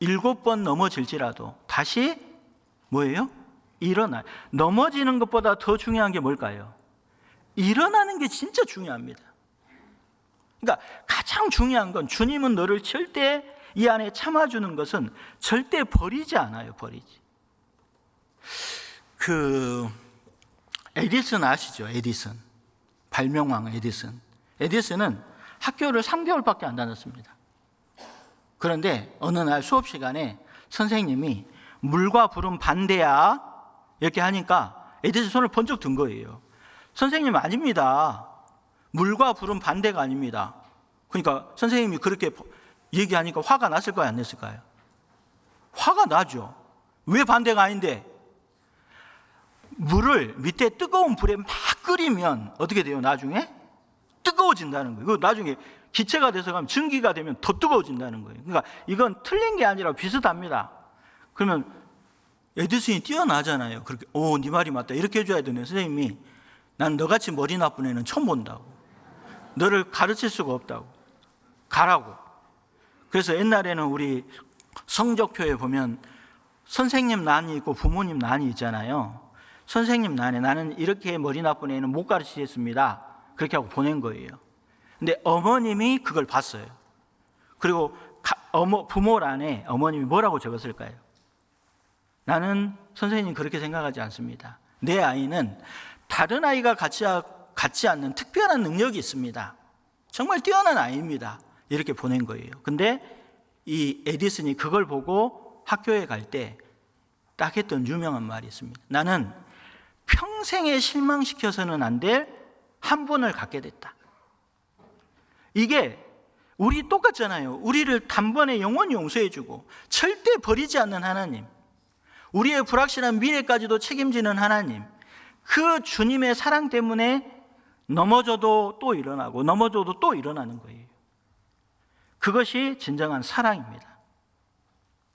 7번 넘어질지라도 다시 뭐예요? 일어나. 넘어지는 것보다 더 중요한 게 뭘까요? 일어나는 게 진짜 중요합니다. 그러니까 가장 중요한 건 주님은 너를 절대 이 안에 참아주는 것은 절대 버리지 않아요. 버리지. 에디슨 아시죠? 에디슨. 발명왕 에디슨. 에디슨은 학교를 3개월밖에 안 다녔습니다. 그런데 어느 날 수업 시간에 선생님이 물과 불은 반대야 이렇게 하니까 에디슨 손을 번쩍 든 거예요. 선생님 아닙니다. 물과 불은 반대가 아닙니다. 그러니까 선생님이 그렇게 얘기하니까 화가 났을까요? 안 났을까요? 화가 나죠. 왜 반대가 아닌데? 물을 밑에 뜨거운 불에 막 끓이면 어떻게 돼요? 나중에 뜨거워진다는 거예요. 나중에 기체가 돼서 가면 증기가 되면 더 뜨거워진다는 거예요. 그러니까 이건 틀린 게 아니라 비슷합니다. 그러면 에디슨이 뛰어나잖아요. 그렇게 네 말이 맞다 이렇게 해줘야 되네. 선생님이 난 너같이 머리 나쁜 애는 처음 본다고. 너를 가르칠 수가 없다고. 가라고. 그래서 옛날에는 우리 성적표에 보면 선생님 난이 있고 부모님 난이 있잖아요. 선생님 난에 나는 이렇게 머리 나쁜 애는 못 가르치겠습니다. 그렇게 하고 보낸 거예요. 근데 어머님이 그걸 봤어요. 그리고 부모란에 어머님이 뭐라고 적었을까요? 나는 선생님 그렇게 생각하지 않습니다. 내 아이는 다른 아이가 갖지 않는 특별한 능력이 있습니다. 정말 뛰어난 아이입니다. 이렇게 보낸 거예요. 근데 이 에디슨이 그걸 보고 학교에 갈 때 딱 했던 유명한 말이 있습니다. 나는 평생에 실망시켜서는 안 될 한 분을 갖게 됐다. 이게 우리 똑같잖아요. 우리를 단번에 영원히 용서해주고 절대 버리지 않는 하나님, 우리의 불확실한 미래까지도 책임지는 하나님, 그 주님의 사랑 때문에 넘어져도 또 일어나고 넘어져도 또 일어나는 거예요. 그것이 진정한 사랑입니다.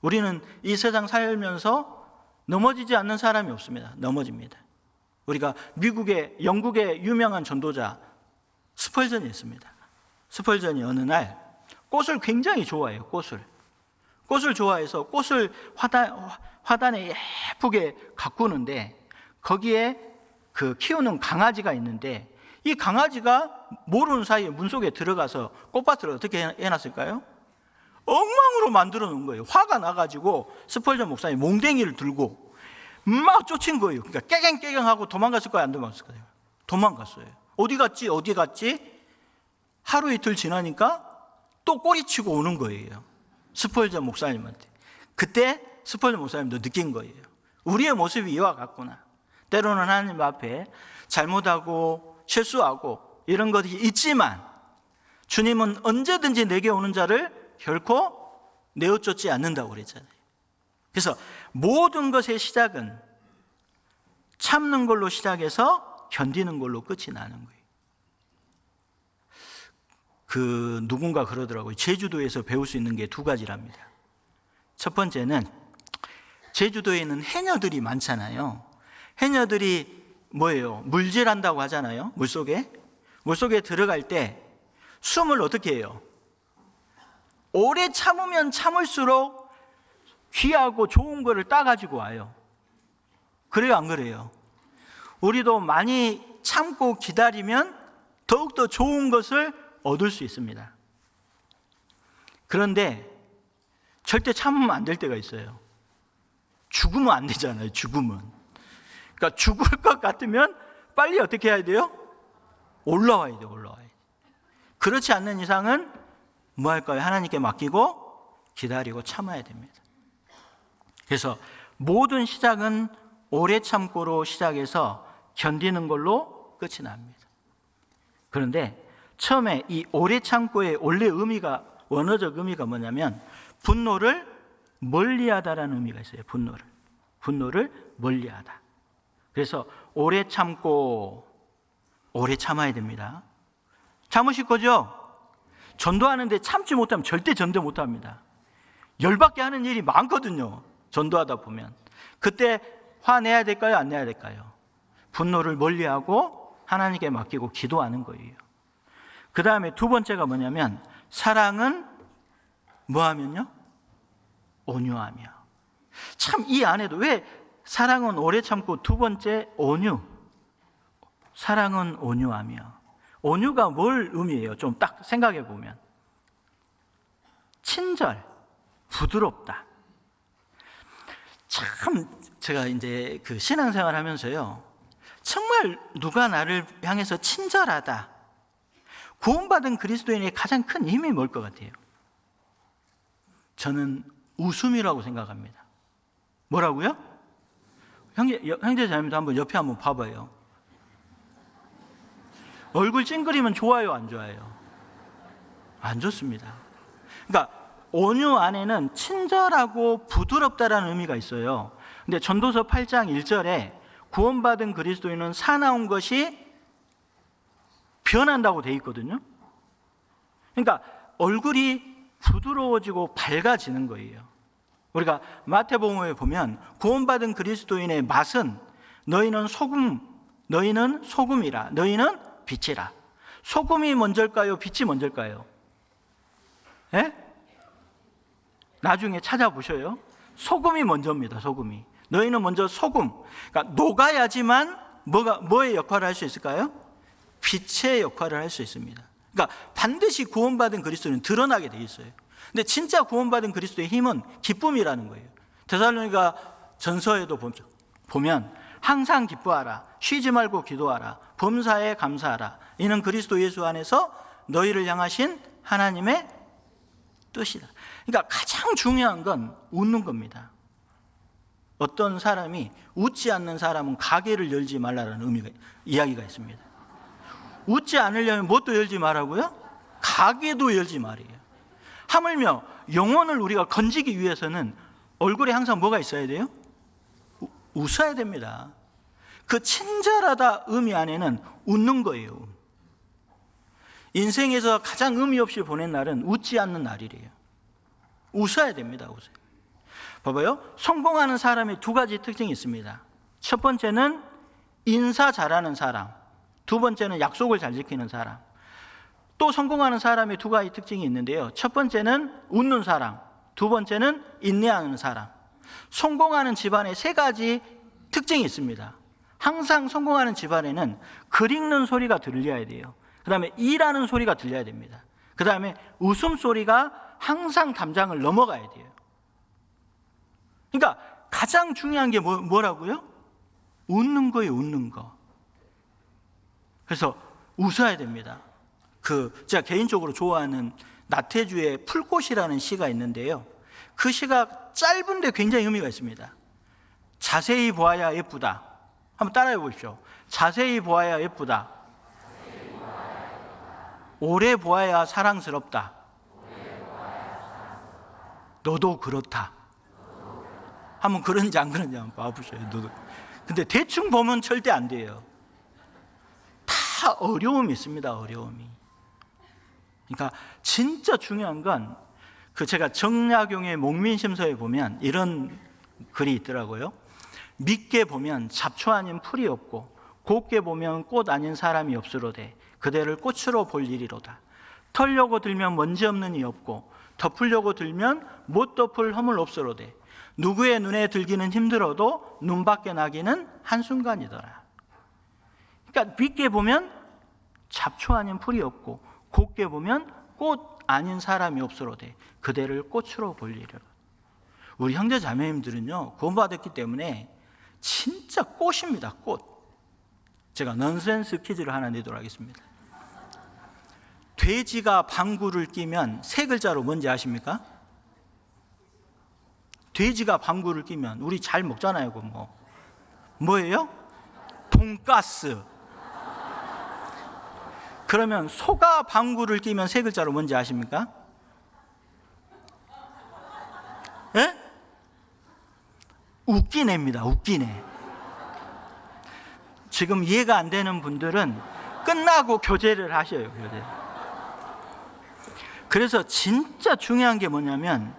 우리는 이 세상 살면서 넘어지지 않는 사람이 없습니다. 넘어집니다. 우리가 영국의 유명한 전도자 스펄전이 있습니다. 스펄전이 어느 날 꽃을 굉장히 좋아해요. 꽃을 좋아해서 꽃을 화단에 예쁘게 가꾸는데 거기에 키우는 강아지가 있는데 이 강아지가 모르는 사이에 문속에 들어가서 꽃밭을 어떻게 해놨을까요? 엉망으로 만들어 놓은 거예요. 화가 나가지고 스펄전 목사님이 몽댕이를 들고 막 쫓은 거예요. 그러니까 깨갱깨갱하고 도망갔을 거예요? 안 도망갔을 거예요? 도망갔어요. 어디 갔지? 하루 이틀 지나니까 또 꼬리치고 오는 거예요. 스펄전 목사님한테. 그때 스펄전 목사님도 느낀 거예요. 우리의 모습이 이와 같구나. 때로는 하나님 앞에 잘못하고 실수하고 이런 것이 있지만 주님은 언제든지 내게 오는 자를 결코 내어쫓지 않는다고 그랬잖아요. 그래서 모든 것의 시작은 참는 걸로 시작해서 견디는 걸로 끝이 나는 거예요. 누군가 그러더라고요. 제주도에서 배울 수 있는 게 2가지랍니다. 첫 번째는 제주도에는 해녀들이 많잖아요. 해녀들이 뭐예요? 물질한다고 하잖아요. 물속에 들어갈 때 숨을 어떻게 해요? 오래 참으면 참을수록 귀하고 좋은 거를 따가지고 와요. 그래요, 안 그래요? 우리도 많이 참고 기다리면 더욱더 좋은 것을 얻을 수 있습니다. 그런데 절대 참으면 안 될 때가 있어요. 죽으면 안 되잖아요. 그러니까 죽을 것 같으면 빨리 어떻게 해야 돼요? 올라와야 돼요. 그렇지 않는 이상은 뭐 할까요? 하나님께 맡기고 기다리고 참아야 됩니다. 그래서 모든 시작은 오래 참고로 시작해서 견디는 걸로 끝이 납니다. 그런데 처음에 이 오래 참고의 원래 원어적 의미가 뭐냐면 분노를 멀리하다라는 의미가 있어요. 분노를 멀리하다. 그래서 오래 참고 오래 참아야 됩니다. 참으실 거죠? 전도하는데 참지 못하면 절대 전도 못합니다. 열받게 하는 일이 많거든요. 전도하다 보면. 그때 화내야 될까요? 안 내야 될까요? 분노를 멀리하고 하나님께 맡기고 기도하는 거예요. 그 다음에 두 번째가 뭐냐면 사랑은 뭐하면요? 온유하며. 참 이 안에도 왜 사랑은 오래 참고 두 번째 온유. 사랑은 온유하며. 온유가 뭘 의미해요? 좀 딱 생각해 보면 친절, 부드럽다. 참 제가 이제 그 신앙생활 하면서요, 정말 누가 나를 향해서 친절하다, 구원받은 그리스도인의 가장 큰 힘이 뭘 것 같아요? 저는 웃음이라고 생각합니다. 뭐라고요? 형제자매도 한번 옆에 한번 봐봐요. 얼굴 찡그리면 좋아요, 안 좋아요? 안 좋습니다. 그러니까 온유 안에는 친절하고 부드럽다라는 의미가 있어요. 근데 전도서 8장 1절에 구원받은 그리스도인은 사나운 것이 변한다고 돼 있거든요. 그러니까 얼굴이 부드러워지고 밝아지는 거예요. 우리가 마태복음에 보면 구원받은 그리스도인의 맛은 너희는 소금이라, 너희는 빛이라. 소금이 먼저일까요? 빛이 먼저일까요? 예? 나중에 찾아보셔요. 소금이 먼저입니다. 소금이. 너희는 먼저 소금. 그러니까 녹아야지만 뭐의 역할을 할 수 있을까요? 빛의 역할을 할 수 있습니다. 그러니까 반드시 구원받은 그리스도는 드러나게 돼 있어요. 근데 진짜 구원받은 그리스도의 힘은 기쁨이라는 거예요. 데살로니가 전서에도 보면 항상 기뻐하라, 쉬지 말고 기도하라, 범사에 감사하라. 이는 그리스도 예수 안에서 너희를 향하신 하나님의 뜻이다. 그러니까 가장 중요한 건 웃는 겁니다. 어떤 사람이 웃지 않는 사람은 가게를 열지 말라는 이야기가 있습니다. 웃지 않으려면 뭣도 열지 말라고요? 가게도 열지 말이에요. 하물며 영혼을 우리가 건지기 위해서는 얼굴에 항상 뭐가 있어야 돼요? 웃어야 됩니다. 그 친절하다 의미 안에는 웃는 거예요. 인생에서 가장 의미 없이 보낸 날은 웃지 않는 날이래요. 웃어야 됩니다. 웃어요. 봐봐요. 성공하는 사람의 두 가지 특징이 있습니다. 첫 번째는 인사 잘하는 사람, 두 번째는 약속을 잘 지키는 사람. 또 성공하는 사람의 두 가지 특징이 있는데요. 첫 번째는 웃는 사람, 두 번째는 인내하는 사람. 성공하는 집안에 세 가지 특징이 있습니다. 항상 성공하는 집안에는 글 읽는 소리가 들려야 돼요. 그 다음에 일하는 소리가 들려야 됩니다. 그 다음에 웃음소리가 항상 담장을 넘어가야 돼요. 그러니까 가장 중요한 게 뭐라고요? 웃는 거예요, 웃는 거. 그래서 웃어야 됩니다. 제가 개인적으로 좋아하는 나태주의 풀꽃이라는 시가 있는데요. 그 시가 짧은데 굉장히 의미가 있습니다. 자세히 보아야 예쁘다. 한번 따라해 보십시오. 자세히 보아야 예쁘다. 오래 보아야 사랑스럽다. 너도 그렇다. 한번 그런지 안 그런지 한번 봐보세요. 근데 대충 보면 절대 안 돼요. 다 어려움이 있습니다. 어려움이. 그러니까 진짜 중요한 건 제가 정약용의 목민심서에 보면 이런 글이 있더라고요. 밉게 보면 잡초 아닌 풀이 없고 곱게 보면 꽃 아닌 사람이 없으로되 그대를 꽃으로 볼 일이로다. 털려고 들면 먼지 없는 이 없고 덮으려고 들면 못 덮을 허물 없으로되 누구의 눈에 들기는 힘들어도 눈 밖에 나기는 한순간이더라. 그러니까 밉게 보면 잡초 아닌 풀이 없고 곱게 보면 꽃 아닌 사람이 없으로되 그대를 꽃으로 볼 일이로다. 우리 형제 자매님들은요, 구원받았기 때문에 진짜 꽃입니다. 꽃. 제가 넌센스 퀴즈를 하나 내도록 하겠습니다. 돼지가 방구를 끼면 세 글자로 뭔지 아십니까? 돼지가 방구를 끼면 우리 잘 먹잖아요. 뭐예요? 돈가스. 그러면 소가 방구를 끼면 세 글자로 뭔지 아십니까? 예? 웃기네입니다. 웃기네. 지금 이해가 안 되는 분들은 끝나고 교제를 하셔요. 교제. 그래서 진짜 중요한 게 뭐냐면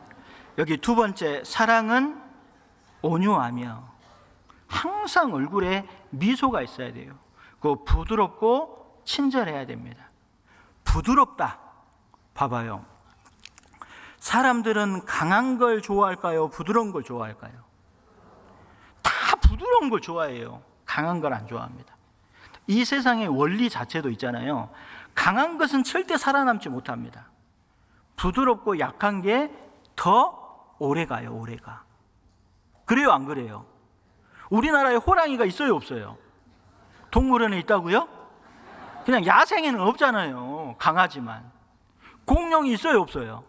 여기 두 번째, 사랑은 온유하며. 항상 얼굴에 미소가 있어야 돼요. 그 부드럽고 친절해야 됩니다. 부드럽다. 봐봐요. 사람들은 강한 걸 좋아할까요? 부드러운 걸 좋아할까요? 다 부드러운 걸 좋아해요. 강한 걸 안 좋아합니다. 이 세상의 원리 자체도 있잖아요. 강한 것은 절대 살아남지 못합니다. 부드럽고 약한 게 더 오래 가요, 오래가. 그래요, 안 그래요? 우리나라에 호랑이가 있어요, 없어요? 동물원에 있다고요? 그냥 야생에는 없잖아요. 강하지만. 공룡이 있어요, 없어요?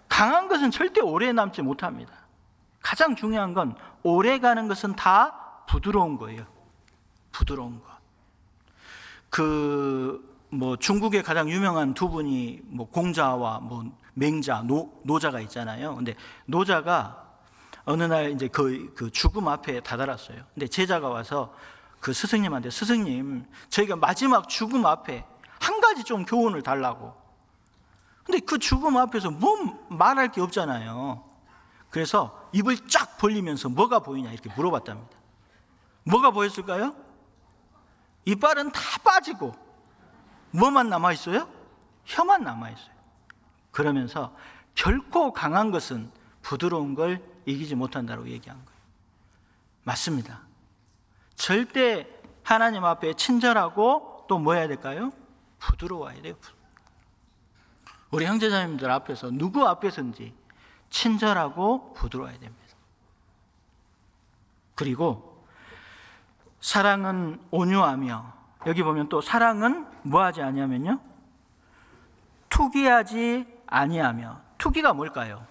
강한 것은 절대 오래 남지 못합니다. 가장 중요한 건 오래 가는 것은 다 부드러운 거예요. 부드러운 것. 중국의 가장 유명한 두 분이 공자와 맹자, 노자가 있잖아요. 근데 노자가 어느 날 이제 그 죽음 앞에 다다랐어요. 근데 제자가 와서 그 스승님한테, 스승님, 저희가 마지막 죽음 앞에 한 가지 좀 교훈을 달라고. 근데 그 죽음 앞에서 뭐 말할 게 없잖아요. 그래서 입을 쫙 벌리면서 뭐가 보이냐 이렇게 물어봤답니다. 뭐가 보였을까요? 이빨은 다 빠지고 뭐만 남아있어요? 혀만 남아있어요. 그러면서 결코 강한 것은 부드러운 걸 이기지 못한다고 얘기한 거예요. 맞습니다. 절대 하나님 앞에 친절하고 또 뭐 해야 될까요? 부드러워야 돼요. 우리 형제자매님들 앞에서 누구 앞에서인지 친절하고 부드러워야 됩니다. 그리고 사랑은 온유하며, 여기 보면 또 사랑은 뭐하지 아니하면요? 투기하지 아니하며. 투기가 뭘까요?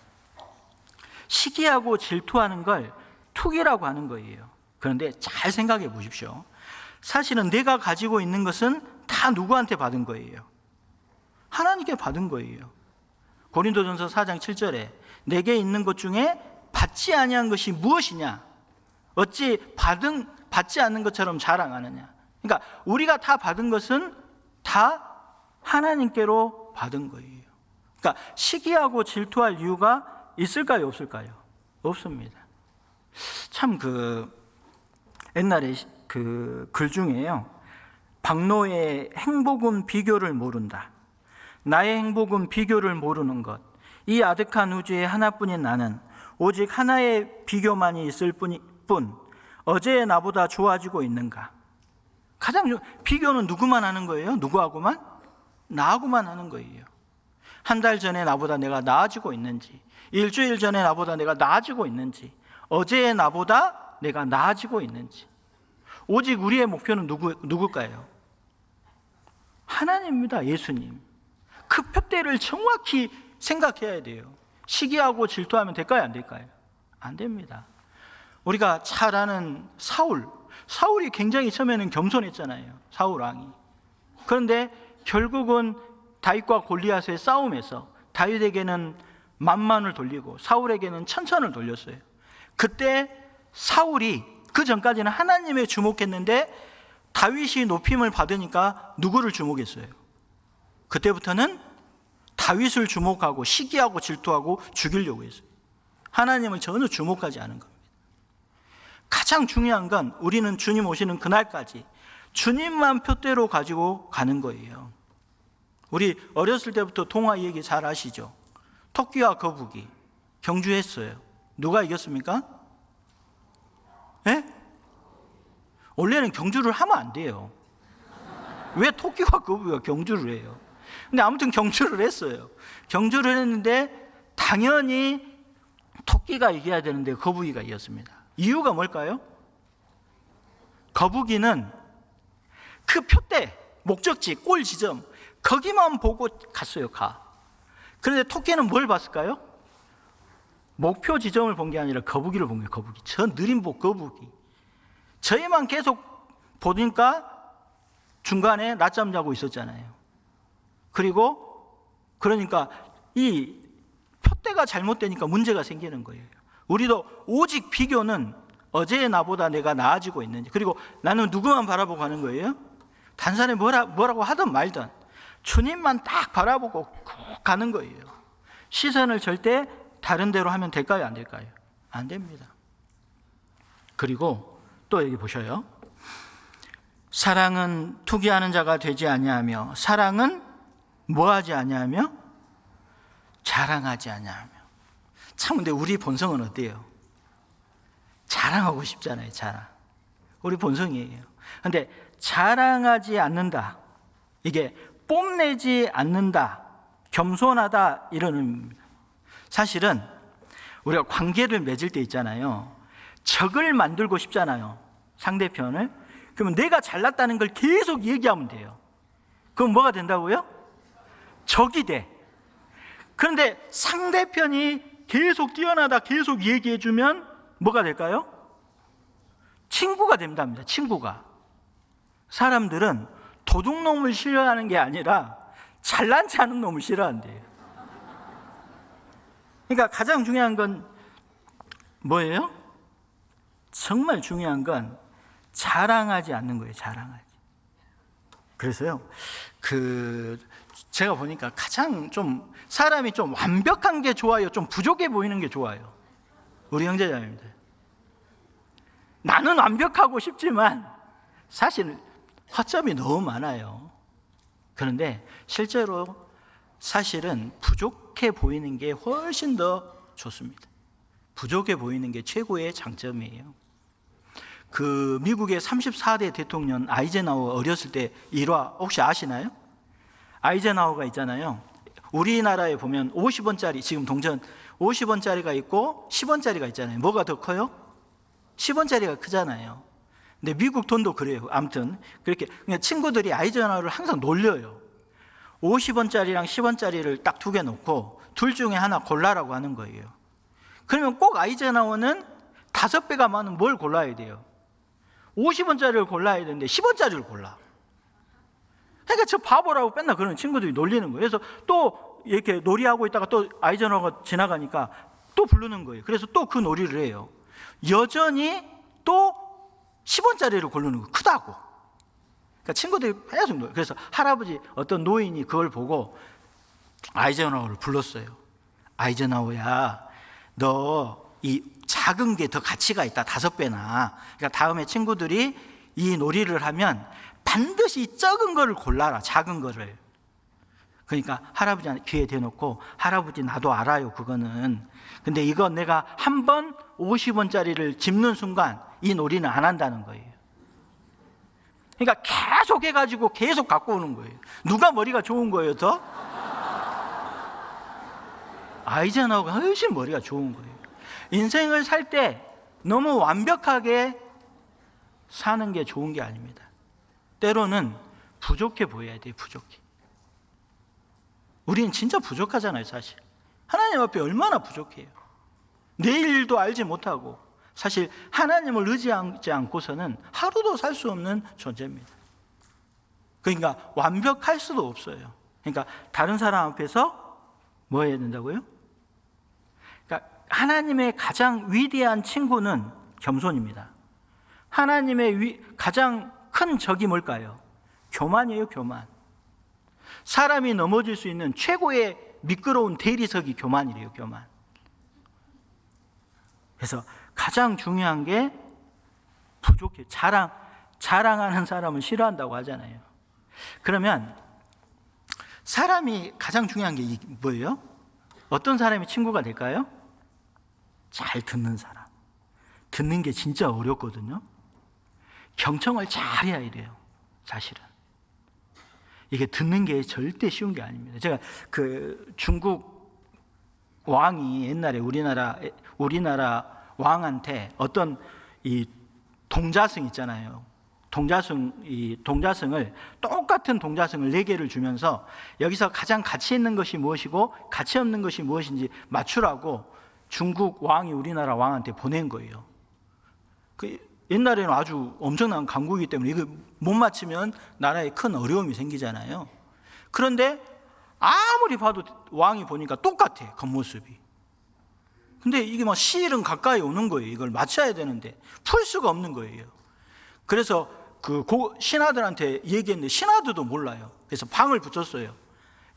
시기하고 질투하는 걸 투기라고 하는 거예요. 그런데 잘 생각해 보십시오. 사실은 내가 가지고 있는 것은 다 누구한테 받은 거예요? 하나님께 받은 거예요. 고린도전서 4장 7절에 내게 있는 것 중에 받지 아니한 것이 무엇이냐? 어찌 받지 않는 것처럼 자랑하느냐? 그러니까 우리가 다 받은 것은 다 하나님께로 받은 거예요. 그러니까 시기하고 질투할 이유가 있을까요, 없을까요? 없습니다. 참 옛날에 글 중에요. 박노의 행복은 비교를 모른다. 나의 행복은 비교를 모르는 것. 이 아득한 우주에 하나뿐인 나는 오직 하나의 비교만이 있을 뿐 어제의 나보다 좋아지고 있는가? 비교는 누구만 하는 거예요? 누구하고만? 나하고만 하는 거예요. 한 달 전에 나보다 내가 나아지고 있는지, 일주일 전에 나보다 내가 나아지고 있는지, 어제의 나보다 내가 나아지고 있는지. 오직 우리의 목표는 누굴까요? 하나님입니다. 예수님. 그 표대를 정확히 생각해야 돼요. 시기하고 질투하면 될까요, 안 될까요? 안 됩니다. 우리가 잘 아는 사울이 굉장히 처음에는 겸손했잖아요. 사울 왕이. 그런데 결국은 다윗과 골리앗의 싸움에서 다윗에게는 만만을 돌리고 사울에게는 천천을 돌렸어요. 그때 사울이 그 전까지는 하나님에 주목했는데 다윗이 높임을 받으니까 누구를 주목했어요? 그때부터는 다윗을 주목하고 시기하고 질투하고 죽이려고 했어요. 하나님을 전혀 주목하지 않은 겁니다. 가장 중요한 건 우리는 주님 오시는 그날까지 주님만 표대로 가지고 가는 거예요. 우리 어렸을 때부터 동화 얘기 잘 아시죠? 토끼와 거북이 경주했어요. 누가 이겼습니까? 예? 원래는 경주를 하면 안 돼요. 왜 토끼와 거북이가 경주를 해요? 근데 아무튼 경주를 했어요. 경주를 했는데 당연히 토끼가 이겨야 되는데 거북이가 이겼습니다. 이유가 뭘까요? 거북이는 그 표대, 목적지, 골 지점 거기만 보고 갔어요. 그런데 토끼는 뭘 봤을까요? 목표 지점을 본 게 아니라 거북이를 본 거예요. 거북이. 저 느림보 거북이. 저희만 계속 보니까 중간에 낮잠 자고 있었잖아요. 그러니까 이 표대가 잘못되니까 문제가 생기는 거예요. 우리도 오직 비교는 어제의 나보다 내가 나아지고 있는지, 그리고 나는 누구만 바라보고 가는 거예요? 다른 사람이 뭐라고 하든 말든 주님만 딱 바라보고 꼭 가는 거예요. 시선을 절대 다른 데로 하면 될까요, 안 될까요? 안 됩니다. 그리고 또 여기 보셔요. 사랑은 투기하는 자가 되지 아니하며 사랑은 뭐하지 아니하며 자랑하지 아니하며. 참 근데 우리 본성은 어때요? 자랑하고 싶잖아요. 자랑. 우리 본성이에요. 근데 자랑하지 않는다, 이게 뽐내지 않는다, 겸손하다, 이런 의미입니다. 사실은 우리가 관계를 맺을 때 있잖아요. 적을 만들고 싶잖아요, 상대편을. 그러면 내가 잘났다는 걸 계속 얘기하면 돼요. 그럼 뭐가 된다고요? 적이 돼. 그런데 상대편이 계속 뛰어나다 계속 얘기해주면 뭐가 될까요? 친구가 된답니다. 친구가. 사람들은 도둑놈을 싫어하는 게 아니라 잘난 체 하는 놈을 싫어한대요. 그러니까 가장 중요한 건 뭐예요? 정말 중요한 건 자랑하지 않는 거예요. 자랑하지. 그래서요, 제가 보니까 가장 좀 사람이 좀 완벽한 게 좋아요, 좀 부족해 보이는 게 좋아요? 우리 형제자매입니다. 나는 완벽하고 싶지만 사실 허점이 너무 많아요. 그런데 실제로 사실은 부족해 보이는 게 훨씬 더 좋습니다. 부족해 보이는 게 최고의 장점이에요. 미국의 34대 대통령 아이젠하워 어렸을 때 일화 혹시 아시나요? 아이젠하워가 있잖아요. 우리나라에 보면 50원짜리, 지금 동전 50원짜리가 있고 10원짜리가 있잖아요. 뭐가 더 커요? 10원짜리가 크잖아요. 근데 미국 돈도 그래요. 아무튼 그렇게 그냥 친구들이 아이젠하워를 항상 놀려요. 50원짜리랑 10원짜리를 딱 두 개 놓고 둘 중에 하나 골라라고 하는 거예요. 그러면 꼭 아이젠하워는 5배가 많은 뭘 골라야 돼요? 50원짜리를 골라야 되는데 10원짜리를 골라. 그러니까 저 바보라고 맨날 그런 친구들이 놀리는 거예요. 그래서 또 이렇게 놀이하고 있다가 또 아이젠하워가 지나가니까 또 부르는 거예요. 그래서 또 그 놀이를 해요. 여전히 또 10원짜리를 고르는 거예요. 크다고. 그러니까 친구들이 계속 놀아요. 그래서 할아버지, 어떤 노인이 그걸 보고 아이젠하워를 불렀어요. 아이젠하워야, 너 이 작은 게 더 가치가 있다, 5배나. 그러니까 다음에 친구들이 이 놀이를 하면 반드시 적은 거를 골라라, 작은 거를. 그러니까 할아버지한테 귀에 대놓고, 할아버지 나도 알아요 그거는. 근데 이거 내가 한 번 50원짜리를 짚는 순간 이 놀이는 안 한다는 거예요. 그러니까 계속 해가지고 계속 갖고 오는 거예요. 누가 머리가 좋은 거예요 더? 아이젠하워가 훨씬 머리가 좋은 거예요. 인생을 살 때 너무 완벽하게 사는 게 좋은 게 아닙니다. 때로는 부족해 보여야 돼요. 부족해. 우리는 진짜 부족하잖아요. 사실 하나님 앞에 얼마나 부족해요. 내일도 알지 못하고 사실 하나님을 의지하지 않고서는 하루도 살 수 없는 존재입니다. 그러니까 완벽할 수도 없어요. 그러니까 다른 사람 앞에서 뭐 해야 된다고요? 그러니까 하나님의 가장 위대한 친구는 겸손입니다. 하나님의 가장 큰 적이 뭘까요? 교만이에요. 교만. 사람이 넘어질 수 있는 최고의 미끄러운 대리석이 교만이래요. 교만. 그래서 가장 중요한 게 부족해. 자랑하는 사람은 싫어한다고 하잖아요. 그러면 사람이 가장 중요한 게 뭐예요? 어떤 사람이 친구가 될까요? 잘 듣는 사람. 듣는 게 진짜 어렵거든요. 경청을 잘해야 돼요. 사실은 이게 듣는 게 절대 쉬운 게 아닙니다. 제가 중국 왕이 옛날에 우리나라 왕한테 어떤 이 동자승 있잖아요. 동자승을 똑같은 동자승을 4개를 주면서 여기서 가장 가치 있는 것이 무엇이고 가치 없는 것이 무엇인지 맞추라고 중국 왕이 우리나라 왕한테 보낸 거예요. 옛날에는 아주 엄청난 강국이기 때문에 이거 못 맞추면 나라에 큰 어려움이 생기잖아요. 그런데 아무리 봐도 왕이 보니까 똑같아, 겉모습이. 근데 이게 막 시일은 가까이 오는 거예요. 이걸 맞춰야 되는데 풀 수가 없는 거예요. 그래서 신하들한테 얘기했는데 신하들도 몰라요. 그래서 방을 붙였어요.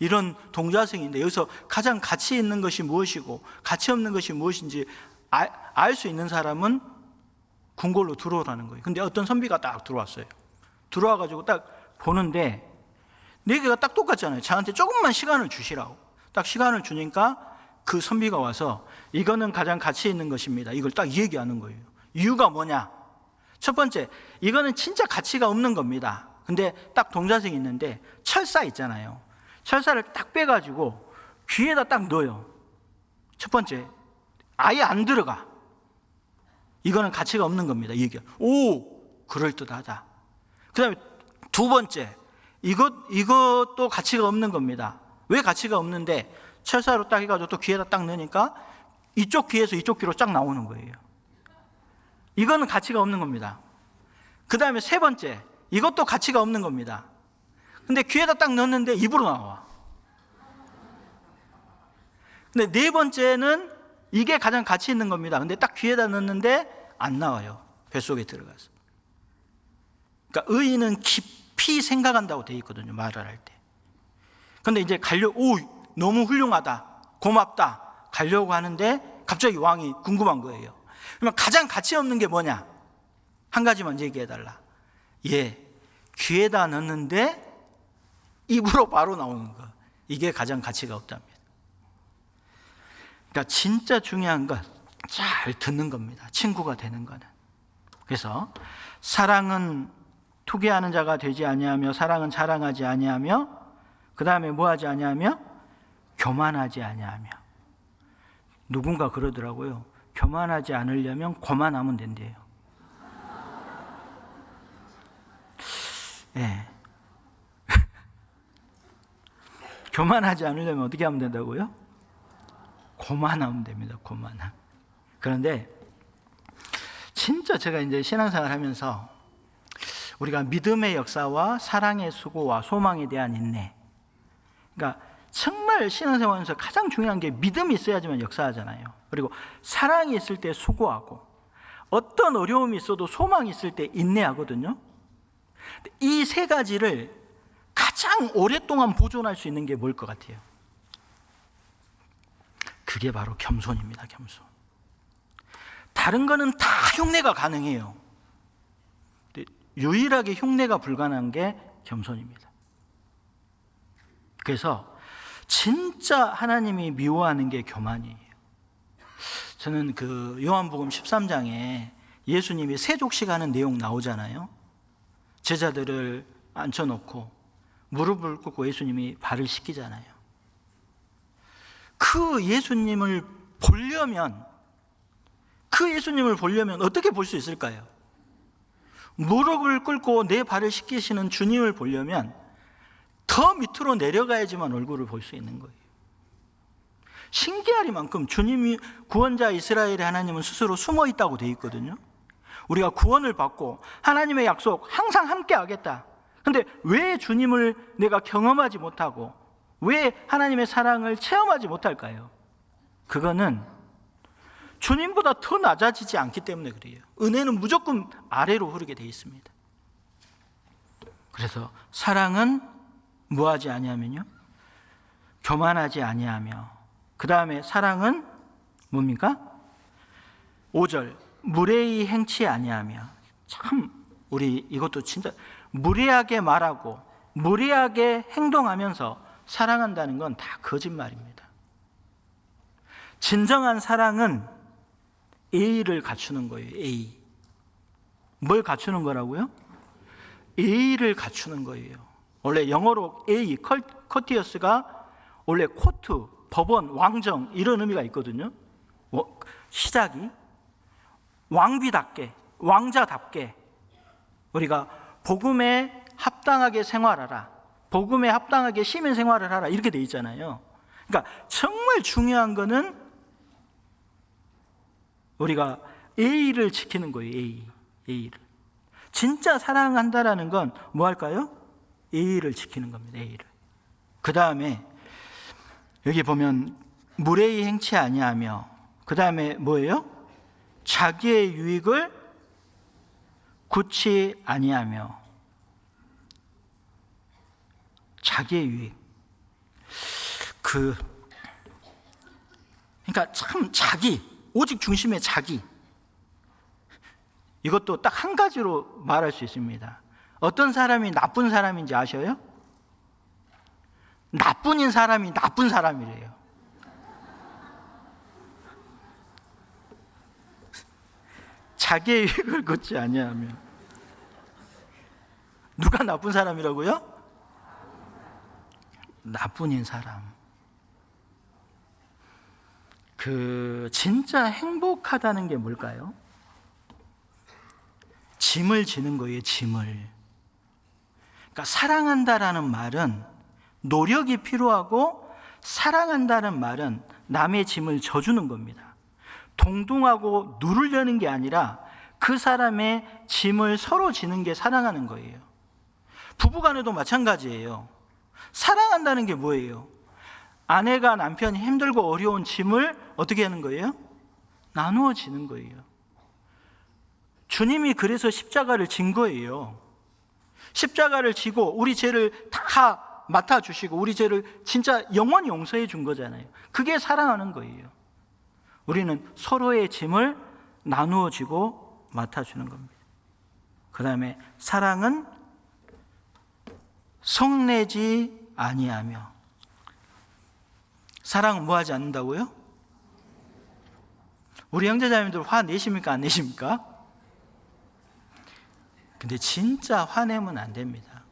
이런 동자승인데 여기서 가장 가치 있는 것이 무엇이고 가치 없는 것이 무엇인지 알 수 있는 사람은 궁궐로 들어오라는 거예요. 근데 어떤 선비가 딱 들어왔어요. 들어와가지고 딱 보는데 네 개가 딱 똑같잖아요. 저한테 조금만 시간을 주시라고. 딱 시간을 주니까 그 선비가 와서 이거는 가장 가치 있는 것입니다. 이걸 딱 얘기하는 거예요. 이유가 뭐냐? 첫 번째, 이거는 진짜 가치가 없는 겁니다. 근데 딱 동자색이 있는데 철사 있잖아요. 철사를 딱 빼가지고 귀에다 딱 넣어요. 첫 번째, 아예 안 들어가. 이거는 가치가 없는 겁니다. 얘기가. 오, 그럴듯하다. 그 다음에 두 번째, 이것도 가치가 없는 겁니다. 왜 가치가 없는데? 철사로 딱 해가지고 또 귀에다 딱 넣으니까 이쪽 귀에서 이쪽 귀로 쫙 나오는 거예요. 이거는 가치가 없는 겁니다. 그 다음에 세 번째, 이것도 가치가 없는 겁니다. 근데 귀에다 딱 넣었는데 입으로 나와. 근데 네 번째는 이게 가장 가치 있는 겁니다. 근데 딱 귀에다 넣었는데 안 나와요. 뱃속에 들어가서. 그러니까 의인은 깊이 생각한다고 돼 있거든요, 말을 할 때. 근데 이제 오, 너무 훌륭하다, 고맙다 가려고 하는데 갑자기 왕이 궁금한 거예요. 그러면 가장 가치 없는 게 뭐냐? 한 가지만 얘기해달라. 예, 귀에다 넣는데 입으로 바로 나오는 거. 이게 가장 가치가 없답니다. 그러니까 진짜 중요한 건 잘 듣는 겁니다. 친구가 되는 거는. 그래서 사랑은 투기하는 자가 되지 아니하며, 사랑은 자랑하지 아니하며, 그 다음에 뭐하지 아니하며, 교만하지 아니하며. 누군가 그러더라고요. 교만하지 않으려면 고만하면 된대요. 예. 교만하지 않으려면 어떻게 하면 된다고요? 고만하면 됩니다. 고만함. 그런데 진짜 제가 이제 신앙생활 하면서 우리가 믿음의 역사와 사랑의 수고와 소망에 대한 인내, 그러니까 정말 신앙생활에서 가장 중요한 게 믿음이 있어야지만 역사하잖아요. 그리고 사랑이 있을 때 수고하고, 어떤 어려움이 있어도 소망이 있을 때 인내하거든요. 이 세 가지를 가장 오랫동안 보존할 수 있는 게 뭘 것 같아요? 그게 바로 겸손입니다. 겸손. 다른 거는 다 흉내가 가능해요. 유일하게 흉내가 불가능한 게 겸손입니다. 그래서 진짜 하나님이 미워하는 게 교만이에요. 저는 그 요한복음 13장에 예수님이 세족식 하는 내용 나오잖아요. 제자들을 앉혀놓고 무릎을 꿇고 예수님이 발을 씻기잖아요. 그 예수님을 보려면 어떻게 볼 수 있을까요? 무릎을 꿇고 내 발을 씻기시는 주님을 보려면 더 밑으로 내려가야지만 얼굴을 볼 수 있는 거예요. 신기하리만큼 주님이 구원자 이스라엘의 하나님은 스스로 숨어 있다고 돼 있거든요. 우리가 구원을 받고 하나님의 약속 항상 함께 하겠다. 근데 왜 주님을 내가 경험하지 못하고 왜 하나님의 사랑을 체험하지 못할까요? 그거는 주님보다 더 낮아지지 않기 때문에 그래요. 은혜는 무조건 아래로 흐르게 돼 있습니다. 그래서 사랑은 뭐하지 아니하면요? 교만하지 아니하며, 그 다음에 사랑은 뭡니까? 5절, 무례히 행치 아니하며. 참 우리 이것도 진짜 무례하게 말하고 무례하게 행동하면서 사랑한다는 건 다 거짓말입니다. 진정한 사랑은 예의를 갖추는 거예요. 예의. 뭘 갖추는 거라고요? 예의를 갖추는 거예요. 원래 영어로 예의, 커티어스가 원래 코트, 법원, 왕정 이런 의미가 있거든요. 시작이 왕비답게, 왕자답게 우리가 복음에 합당하게 생활하라, 복음에 합당하게 시민 생활을 하라, 이렇게 돼 있잖아요. 그러니까 정말 중요한 거는 우리가 예의를 지키는 거예요. 예의를. 진짜 사랑한다라는 건 뭐 할까요? 예의를 지키는 겁니다. 예의를. 그 다음에 여기 보면 무례히 행치 아니하며, 그 다음에 뭐예요? 자기의 유익을 굳이 아니하며. 자기의 유익. 그러니까 참 자기, 오직 중심의 자기. 이것도 딱 한 가지로 말할 수 있습니다. 어떤 사람이 나쁜 사람인지 아셔요? 나쁜인 사람이 나쁜 사람이래요. 자기의 이익을 걷지 아니하며. 누가 나쁜 사람이라고요? 나쁜인 사람. 진짜 행복하다는 게 뭘까요? 짐을 지는 거예요, 짐을. 그러니까 사랑한다라는 말은 노력이 필요하고, 사랑한다는 말은 남의 짐을 져주는 겁니다. 동등하고 누르려는 게 아니라 그 사람의 짐을 서로 지는 게 사랑하는 거예요. 부부간에도 마찬가지예요. 사랑한다는 게 뭐예요? 아내가 남편이 힘들고 어려운 짐을 어떻게 하는 거예요? 나누어 지는 거예요. 주님이 그래서 십자가를 진 거예요. 십자가를 지고 우리 죄를 다 맡아주시고 우리 죄를 진짜 영원히 용서해 준 거잖아요. 그게 사랑하는 거예요. 우리는 서로의 짐을 나누어 지고 맡아주는 겁니다. 그 다음에 사랑은 성내지 아니하며. 사랑은 뭐 하지 않는다고요? 우리 형제자매들 화 내십니까? 안 내십니까? 근데 진짜 화내면 안 됩니다.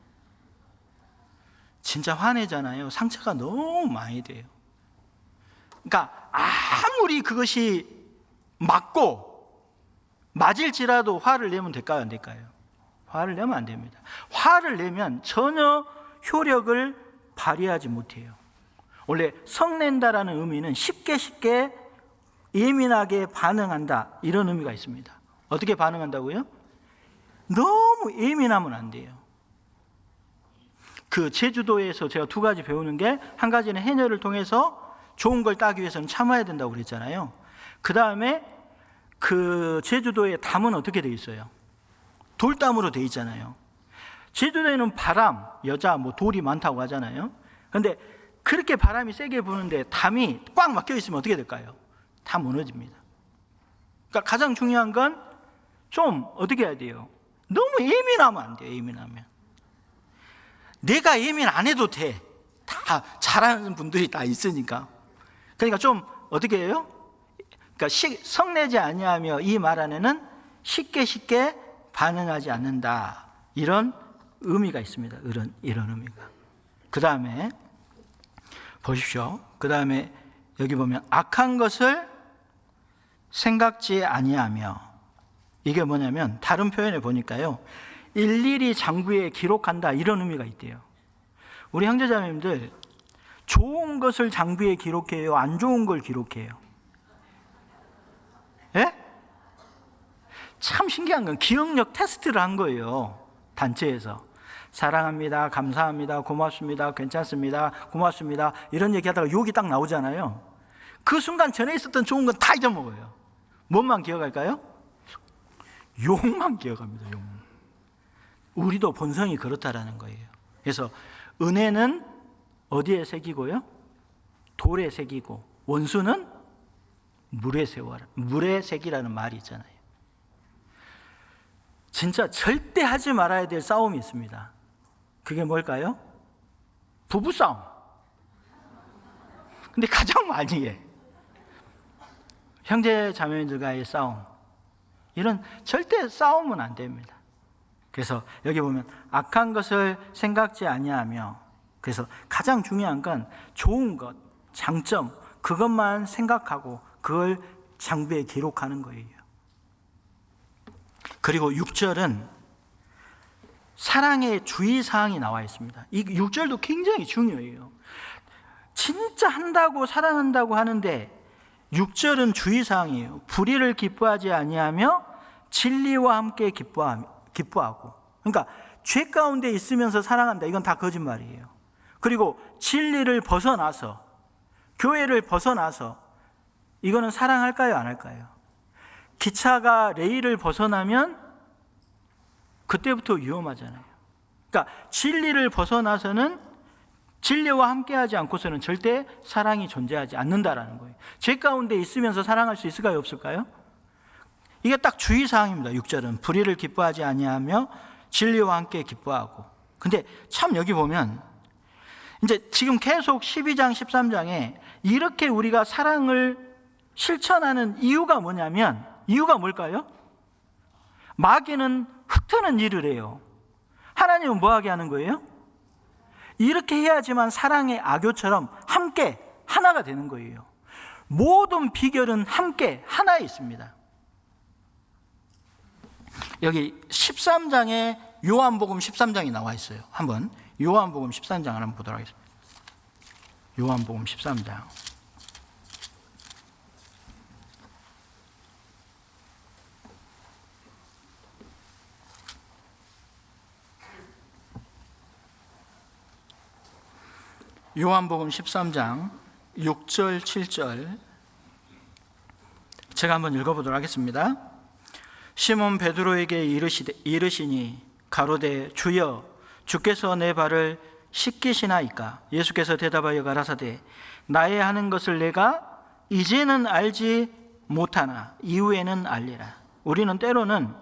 진짜 화내잖아요. 상처가 너무 많이 돼요. 그러니까 아무리 그것이 맞을지라도 화를 내면 될까요? 안 될까요? 화를 내면 안 됩니다. 화를 내면 전혀 효력을 발휘하지 못해요. 원래 성낸다라는 의미는 쉽게 예민하게 반응한다, 이런 의미가 있습니다. 어떻게 반응한다고요? 너무 예민하면 안 돼요. 제주도에서 제가 두 가지 배우는 게, 한 가지는 해녀를 통해서 좋은 걸 따기 위해서는 참아야 된다고 그랬잖아요. 그 다음에 제주도의 담은 어떻게 돼 있어요? 돌담으로 돼 있잖아요. 제주도에는 바람, 여자, 돌이 많다고 하잖아요. 그런데 그렇게 바람이 세게 부는데 담이 꽉 막혀 있으면 어떻게 될까요? 다 무너집니다. 그러니까 가장 중요한 건 좀 어떻게 해야 돼요? 너무 예민하면 안 돼요. 예민하면 내가 예민 안 해도 돼. 다 잘하는 분들이 다 있으니까. 그러니까 좀 어떻게 해요? 그러니까 성내지 아니하며, 이 말 안에는 쉽게 반응하지 않는다, 이런 의미가 있습니다. 이런 의미가. 그 다음에 보십시오. 그 다음에 여기 보면 악한 것을 생각지 아니하며. 이게 뭐냐면, 다른 표현에 보니까요, 일일이 장부에 기록한다, 이런 의미가 있대요. 우리 형제자매님들, 좋은 것을 장부에 기록해요? 안 좋은 걸 기록해요? 예? 참 신기한 건 기억력 테스트를 한 거예요. 단체에서. 사랑합니다, 감사합니다, 고맙습니다, 괜찮습니다, 고맙습니다, 이런 얘기하다가 욕이 딱 나오잖아요. 그 순간 전에 있었던 좋은 건 다 잊어먹어요. 뭔만 기억할까요? 욕만 기억합니다. 욕. 우리도 본성이 그렇다라는 거예요. 그래서 은혜는 어디에 새기고요? 돌에 새기고, 원수는 물에 새기라는 말이 있잖아요. 진짜 절대 하지 말아야 될 싸움이 있습니다. 그게 뭘까요? 부부싸움. 근데 가장 많이 해. 형제 자매들과의 싸움. 이런 절대 싸우면 안 됩니다. 그래서 여기 보면 악한 것을 생각지 아니하며, 그래서 가장 중요한 건 좋은 것, 장점, 그것만 생각하고 그걸 장부에 기록하는 거예요. 그리고 6절은 사랑의 주의사항이 나와 있습니다. 이 6절도 굉장히 중요해요. 진짜 한다고 사랑한다고 하는데 6절은 주의사항이에요. 불의를 기뻐하지 아니하며 진리와 함께 기뻐하고. 그러니까 죄 가운데 있으면서 사랑한다, 이건 다 거짓말이에요. 그리고 진리를 벗어나서, 교회를 벗어나서, 이거는 사랑할까요, 안 할까요? 기차가 레일을 벗어나면 그때부터 위험하잖아요. 그러니까 진리를 벗어나서는, 진리와 함께하지 않고서는 절대 사랑이 존재하지 않는다라는 거예요. 죄 가운데 있으면서 사랑할 수 있을까요, 없을까요? 이게 딱 주의사항입니다. 6절은 불의를 기뻐하지 아니하며 진리와 함께 기뻐하고. 근데 참 여기 보면 이제 지금 계속 12장 13장에 이렇게 우리가 사랑을 실천하는 이유가 뭐냐면, 이유가 뭘까요? 마귀는 흩트는 일을 해요. 하나님은 뭐하게 하는 거예요? 이렇게 해야지만 사랑의 악교처럼 함께 하나가 되는 거예요. 모든 비결은 함께 하나에 있습니다. 여기 13장에 요한복음 13장이 나와 있어요. 한번 요한복음 13장을 한번 보도록 하겠습니다. 요한복음 13장. 요한복음 13장 6절 7절 제가 한번 읽어보도록 하겠습니다. 시몬 베드로에게 이르시니 가로되 주여 주께서 내 발을 씻기시나이까? 예수께서 대답하여 가라사대 나의 하는 것을 내가 이제는 알지 못하나 이후에는 알리라. 우리는 때로는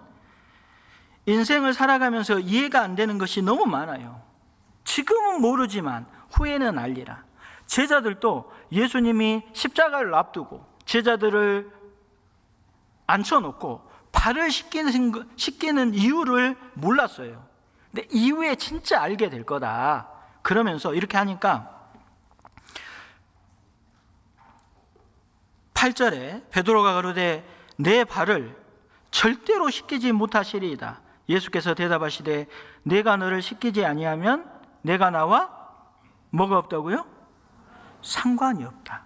인생을 살아가면서 이해가 안 되는 것이 너무 많아요. 지금은 모르지만 후에는 알리라. 제자들도 예수님이 십자가를 앞두고 제자들을 앉혀놓고 발을 씻기는 이유를 몰랐어요. 근데 이후에 진짜 알게 될 거다. 그러면서 이렇게 하니까 8절에 베드로가 가로되 내 발을 절대로 씻기지 못하시리이다. 예수께서 대답하시되 내가 너를 씻기지 아니하면 내가 나와 뭐가 없다고요? 상관이 없다.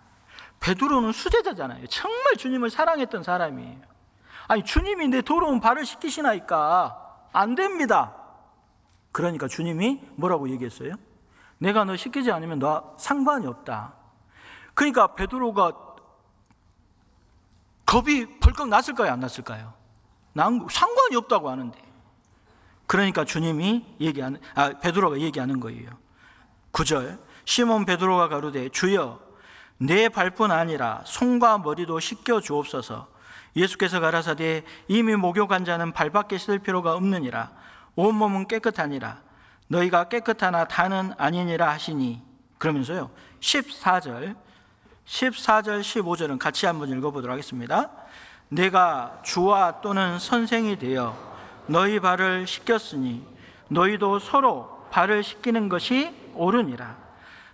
베드로는 수제자잖아요. 정말 주님을 사랑했던 사람이에요. 아니 주님이 내 더러운 발을 씻기시나이까? 안 됩니다. 그러니까 주님이 뭐라고 얘기했어요? 내가 너 씻기지 않으면 너 상관이 없다. 그러니까 베드로가 겁이 벌컥 났을까요? 안 났을까요? 난 상관이 없다고 하는데. 그러니까 주님이 베드로가 얘기하는 거예요. 9절 시몬 베드로가 가로되 주여 내 발뿐 아니라 손과 머리도 씻겨 주옵소서. 예수께서 가라사대 이미 목욕한 자는 발밖에 씻을 필요가 없느니라. 온몸은 깨끗하니라. 너희가 깨끗하나 다는 아니니라 하시니. 그러면서요 14절 15절은 같이 한번 읽어보도록 하겠습니다. 내가 주와 또는 선생이 되어 너희 발을 씻겼으니 너희도 서로 발을 씻기는 것이 옳으니라.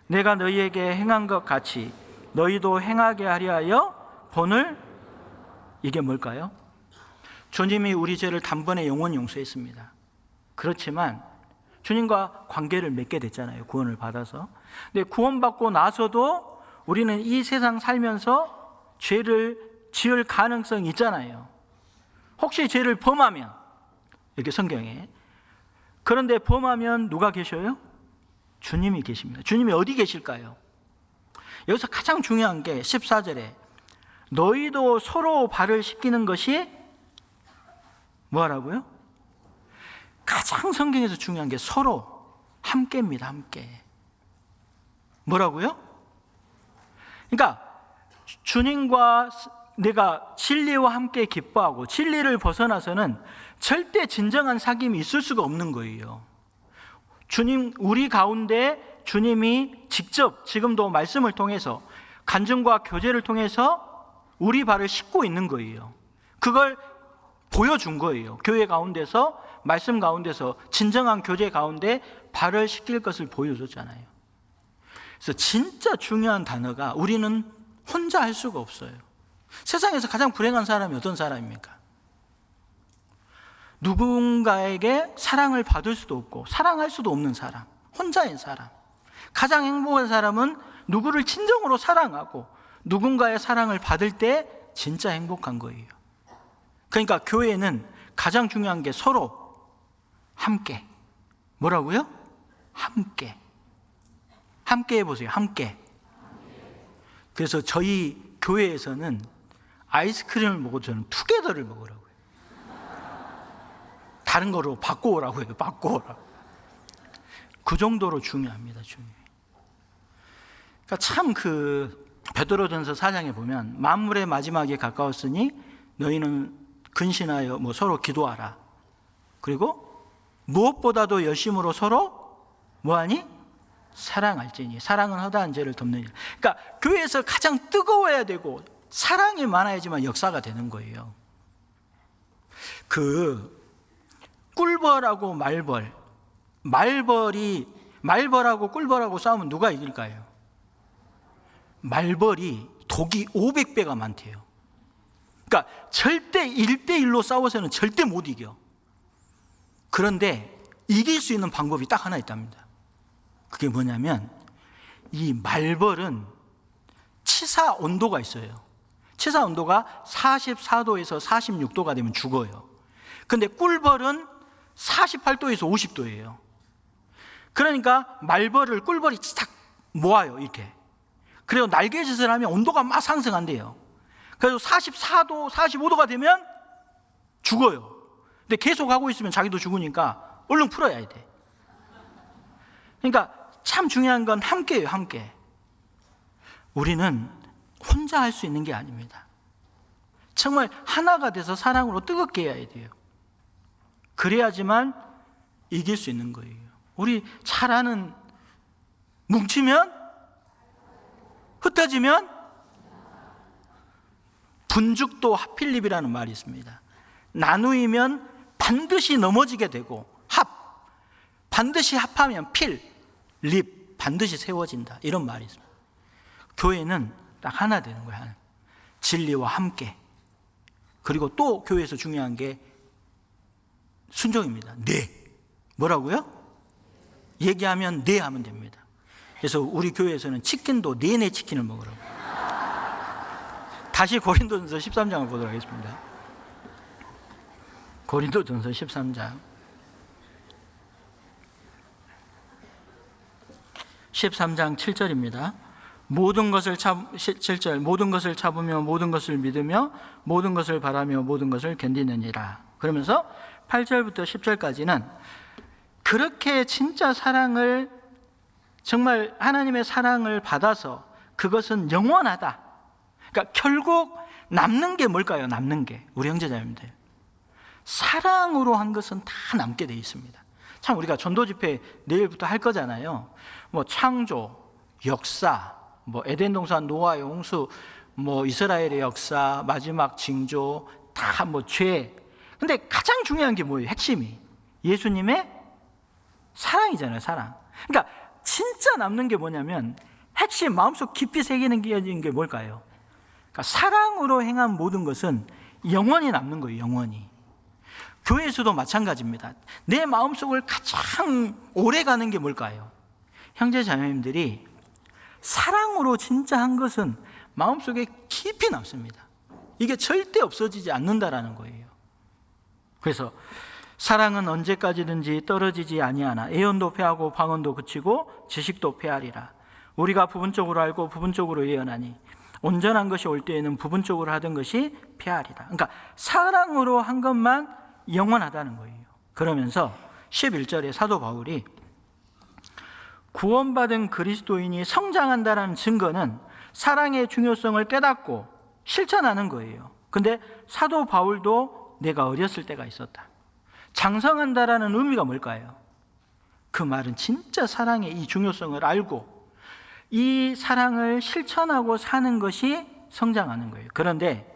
내가 너희에게 행한 것 같이 너희도 행하게 하려 하여 본을. 이게 뭘까요? 주님이 우리 죄를 단번에 영원히 용서했습니다. 그렇지만 주님과 관계를 맺게 됐잖아요. 구원을 받아서. 근데 구원받고 나서도 우리는 이 세상 살면서 죄를 지을 가능성이 있잖아요. 혹시 죄를 범하면, 이렇게 성경에. 그런데 범하면 누가 계셔요? 주님이 계십니다. 주님이 어디 계실까요? 여기서 가장 중요한 게 14절에 너희도 서로 발을 씻기는 것이 뭐라고요? 가장 성경에서 중요한 게 서로 함께입니다. 함께. 뭐라고요? 그러니까 주님과 내가 진리와 함께 기뻐하고 진리를 벗어나서는 절대 진정한 사귐이 있을 수가 없는 거예요. 주님, 우리 가운데 주님이 직접 지금도 말씀을 통해서 간증과 교제를 통해서 우리 발을 씻고 있는 거예요. 그걸 보여준 거예요. 교회 가운데서, 말씀 가운데서, 진정한 교제 가운데 발을 씻길 것을 보여줬잖아요. 그래서 진짜 중요한 단어가 우리는 혼자 할 수가 없어요. 세상에서 가장 불행한 사람이 어떤 사람입니까? 누군가에게 사랑을 받을 수도 없고 사랑할 수도 없는 사람, 혼자인 사람. 가장 행복한 사람은 누구를 진정으로 사랑하고 누군가의 사랑을 받을 때 진짜 행복한 거예요. 그러니까 교회는 가장 중요한 게 서로 함께. 뭐라고요? 함께. 함께 해보세요. 함께. 그래서 저희 교회에서는 아이스크림을 먹고 저는 투게더를 먹으라고요. 다른 거로 바꿔오라고 해요. 바꿔오라고. 그 정도로 중요합니다. 중요해요. 그러니까 참 베드로전서 4장에 보면 만물의 마지막에 가까웠으니 너희는 근신하여 서로 기도하라. 그리고 무엇보다도 열심으로 서로 뭐하니? 사랑할지니. 사랑은 허다한 죄를 덮느니라. 그러니까 교회에서 가장 뜨거워야 되고 사랑이 많아야지만 역사가 되는 거예요. 꿀벌하고 말벌하고 꿀벌하고 싸우면 누가 이길까요? 말벌이 독이 500배가 많대요. 그러니까 절대 1대1로 싸워서는 절대 못 이겨. 그런데 이길 수 있는 방법이 딱 하나 있답니다. 그게 뭐냐면 이 말벌은 치사 온도가 있어요. 치사 온도가 44도에서 46도가 되면 죽어요. 근데 꿀벌은 48도에서 50도예요. 그러니까 말벌을 꿀벌이 딱 모아요, 이렇게. 그리고 날개짓을 하면 온도가 막 상승한대요. 그래서 44도, 45도가 되면 죽어요. 근데 계속 하고 있으면 자기도 죽으니까 얼른 풀어야 돼. 그러니까 참 중요한 건 함께예요, 함께. 우리는 혼자 할 수 있는 게 아닙니다. 정말 하나가 돼서 사랑으로 뜨겁게 해야 돼요. 그래야지만 이길 수 있는 거예요. 우리 잘 아는 뭉치면 흩어지면 분죽도 하필립이라는 말이 있습니다. 나누이면 반드시 넘어지게 되고 반드시 합하면 립 반드시 세워진다, 이런 말이 있습니다. 교회는 딱 하나 되는 거예요. 하나. 진리와 함께. 그리고 또 교회에서 중요한 게 순종입니다. 네. 뭐라고요? 얘기하면 네 하면 됩니다. 그래서 우리 교회에서는 치킨도 네네 치킨을 먹으라고. 다시 고린도전서 13장을 보도록 하겠습니다. 고린도전서 13장 7절입니다. 모든 것을 7절 모든 것을 참으며 모든 것을 믿으며 모든 것을 바라며 모든 것을 견디느니라. 그러면서 8절부터 10절까지는 그렇게 진짜 사랑을, 정말 하나님의 사랑을 받아서 그것은 영원하다. 그러니까 결국 남는 게 뭘까요? 남는 게 우리 형제자매님들, 사랑으로 한 것은 다 남게 돼 있습니다. 참 우리가 전도 집회 내일부터 할 거잖아요. 창조, 역사, 에덴 동산 노아의 홍수, 이스라엘의 역사, 마지막 징조, 다 죄. 근데 가장 중요한 게 뭐예요? 핵심이 예수님의 사랑이잖아요. 사랑. 그러니까 진짜 남는 게 뭐냐면, 핵심 마음속 깊이 새기는 게 뭘까요? 그러니까 사랑으로 행한 모든 것은 영원히 남는 거예요. 영원히. 교회에서도 마찬가지입니다. 내 마음속을 가장 오래 가는 게 뭘까요? 형제 자매님들이 사랑으로 진짜 한 것은 마음속에 깊이 남습니다. 이게 절대 없어지지 않는다라는 거예요. 그래서 사랑은 언제까지든지 떨어지지 아니하나 애언도 패하고 방언도 그치고 지식도 패하리라. 우리가 부분적으로 알고 부분적으로 예언하니 온전한 것이 올 때에는 부분적으로 하던 것이 패하리라. 그러니까 사랑으로 한 것만 영원하다는 거예요. 그러면서 11절에 사도 바울이 구원받은 그리스도인이 성장한다는 증거는 사랑의 중요성을 깨닫고 실천하는 거예요. 근데 사도 바울도 내가 어렸을 때가 있었다. 장성한다라는 의미가 뭘까요? 그 말은 진짜 사랑의 이 중요성을 알고 이 사랑을 실천하고 사는 것이 성장하는 거예요. 그런데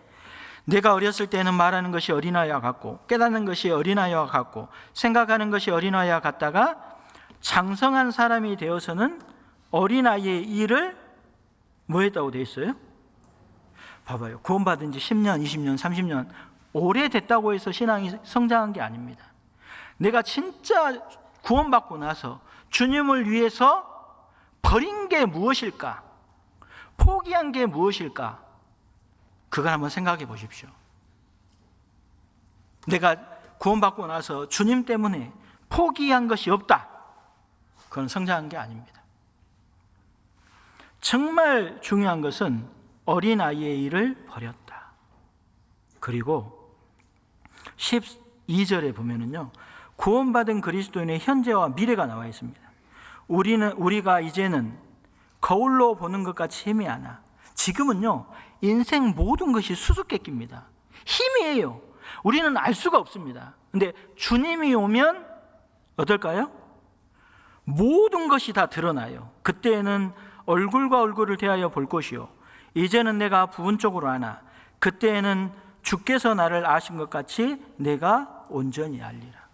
내가 어렸을 때는 말하는 것이 어린아이와 같고 깨닫는 것이 어린아이와 같고 생각하는 것이 어린아이와 같다가 장성한 사람이 되어서는 어린아이의 일을 뭐 했다고 되어 있어요? 봐봐요. 구원받은 지 10년, 20년, 30년 오래됐다고 해서 신앙이 성장한 게 아닙니다. 내가 진짜 구원받고 나서 주님을 위해서 버린 게 무엇일까? 포기한 게 무엇일까? 그걸 한번 생각해 보십시오. 내가 구원받고 나서 주님 때문에 포기한 것이 없다. 그건 성장한 게 아닙니다. 정말 중요한 것은 어린아이의 일을 버렸다. 그리고 12절에 보면은요, 구원받은 그리스도인의 현재와 미래가 나와 있습니다. 우리가 이제는 거울로 보는 것 같이 희미하나 지금은요 인생 모든 것이 수수께끼입니다. 희미해요. 우리는 알 수가 없습니다. 근데 주님이 오면 어떨까요? 모든 것이 다 드러나요. 그때에는 얼굴과 얼굴을 대하여 볼 것이요, 이제는 내가 부분적으로 아나 그때에는 주께서 나를 아신 것 같이 내가 온전히 알리라.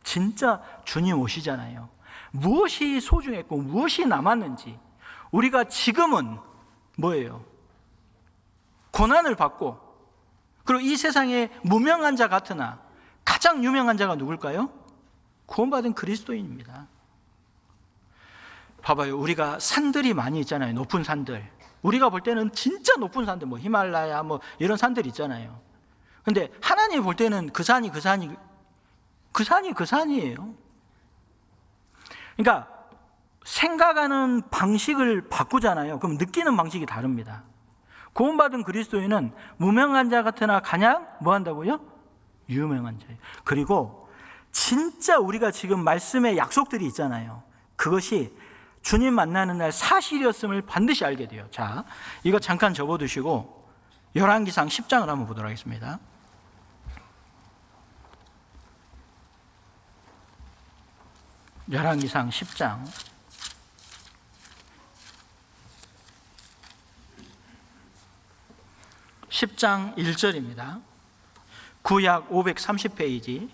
진짜 주님 오시잖아요. 무엇이 소중했고 무엇이 남았는지, 우리가 지금은 뭐예요? 고난을 받고, 그리고 이 세상에 무명한 자 같으나 가장 유명한 자가 누굴까요? 구원받은 그리스도인입니다. 봐봐요. 우리가 산들이 많이 있잖아요. 높은 산들. 우리가 볼 때는 진짜 높은 산들, 뭐 히말라야 뭐 이런 산들 있잖아요. 근데 하나님 볼 때는 그 산이 그 산이에요. 그러니까 생각하는 방식을 바꾸잖아요. 그럼 느끼는 방식이 다릅니다. 구원받은 그리스도인은 무명한 자 같으나 가장 뭐 한다고요? 유명한 자예요. 그리고 진짜 우리가 지금 말씀의 약속들이 있잖아요. 그것이 주님 만나는 날 사실이었음을 반드시 알게 돼요. 자, 이거 잠깐 접어두시고 열왕기상 10장을 한번 보도록 하겠습니다. 열왕기상 10장 10장 1절입니다. 구약 530페이지.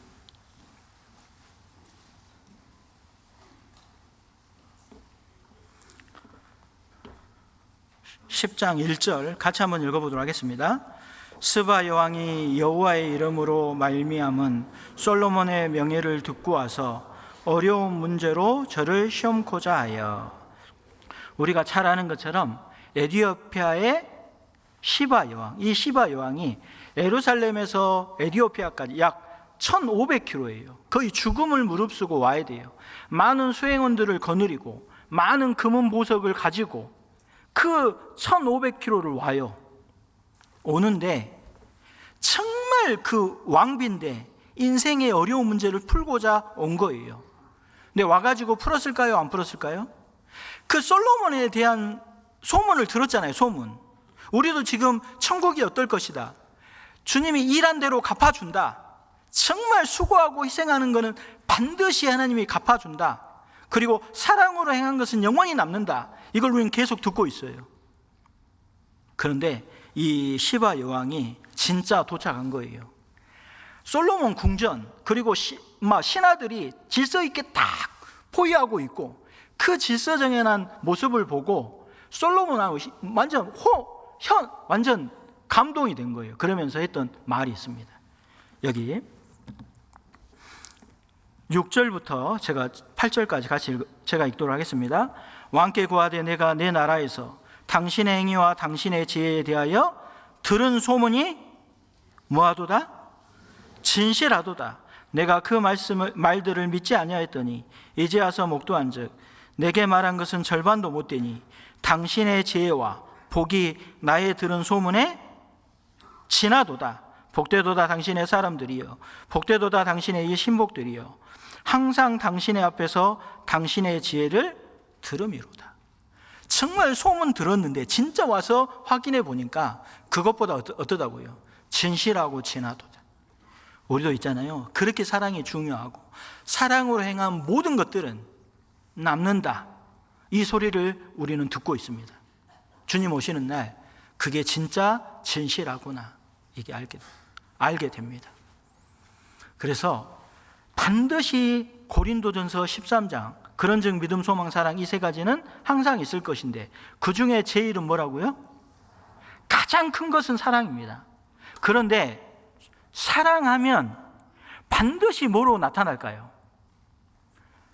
(10장 1절) 같이 한번 읽어보도록 하겠습니다. 스바 여왕이 여호와의 이름으로 말미암은 솔로몬의 명예를 듣고 와서 어려운 문제로 저를 시험코자 하여. 우리가 잘 아는 것처럼 에티오피아의 시바 여왕, 이 시바 여왕이 예루살렘에서 에티오피아까지 약 1500km예요. 거의 죽음을 무릅쓰고 와야 돼요. 많은 수행원들을 거느리고 많은 금은 보석을 가지고 그 1500km를 와요. 오는데 정말 그 왕비인데 인생의 어려운 문제를 풀고자 온 거예요. 근데 와가지고 풀었을까요? 안 풀었을까요? 그 솔로몬에 대한 소문을 들었잖아요. 소문. 우리도 지금 천국이 어떨 것이다, 주님이 일한 대로 갚아준다, 정말 수고하고 희생하는 것은 반드시 하나님이 갚아준다, 그리고 사랑으로 행한 것은 영원히 남는다, 이걸 우리는 계속 듣고 있어요. 그런데 이 시바 여왕이 진짜 도착한 거예요. 솔로몬 궁전, 그리고 신하들이 질서 있게 딱 포위하고 있고 그 질서정연한 모습을 보고 솔로몬하고 완전 감동이 된 거예요. 그러면서 했던 말이 있습니다. 여기 6절부터 제가 8절까지 같이 제가 읽도록 하겠습니다. 왕께 구하되 내가 내 나라에서 당신의 행위와 당신의 지혜에 대하여 들은 소문이 뭐하도다? 진실하도다. 내가 그 말들을 믿지 아니하였더니 이제 와서 목도한즉 내게 말한 것은 절반도 못 되니 당신의 지혜와 복이 나의 들은 소문에 진하도다. 복되도다 당신의 사람들이여, 복되도다 당신의 이 신복들이여, 항상 당신의 앞에서 당신의 지혜를 들음이로다. 정말 소문 들었는데 진짜 와서 확인해 보니까 그것보다 어떠다고요? 진실하고 진하도다. 우리도 있잖아요. 그렇게 사랑이 중요하고 사랑으로 행한 모든 것들은 남는다, 이 소리를 우리는 듣고 있습니다. 주님 오시는 날 그게 진짜 진실하구나, 이게 알게 됩니다. 그래서 반드시 고린도전서 13장 그런즉 믿음 소망 사랑 이 세 가지는 항상 있을 것인데 그 중에 제일은 뭐라고요? 가장 큰 것은 사랑입니다. 그런데 사랑하면 반드시 뭐로 나타날까요?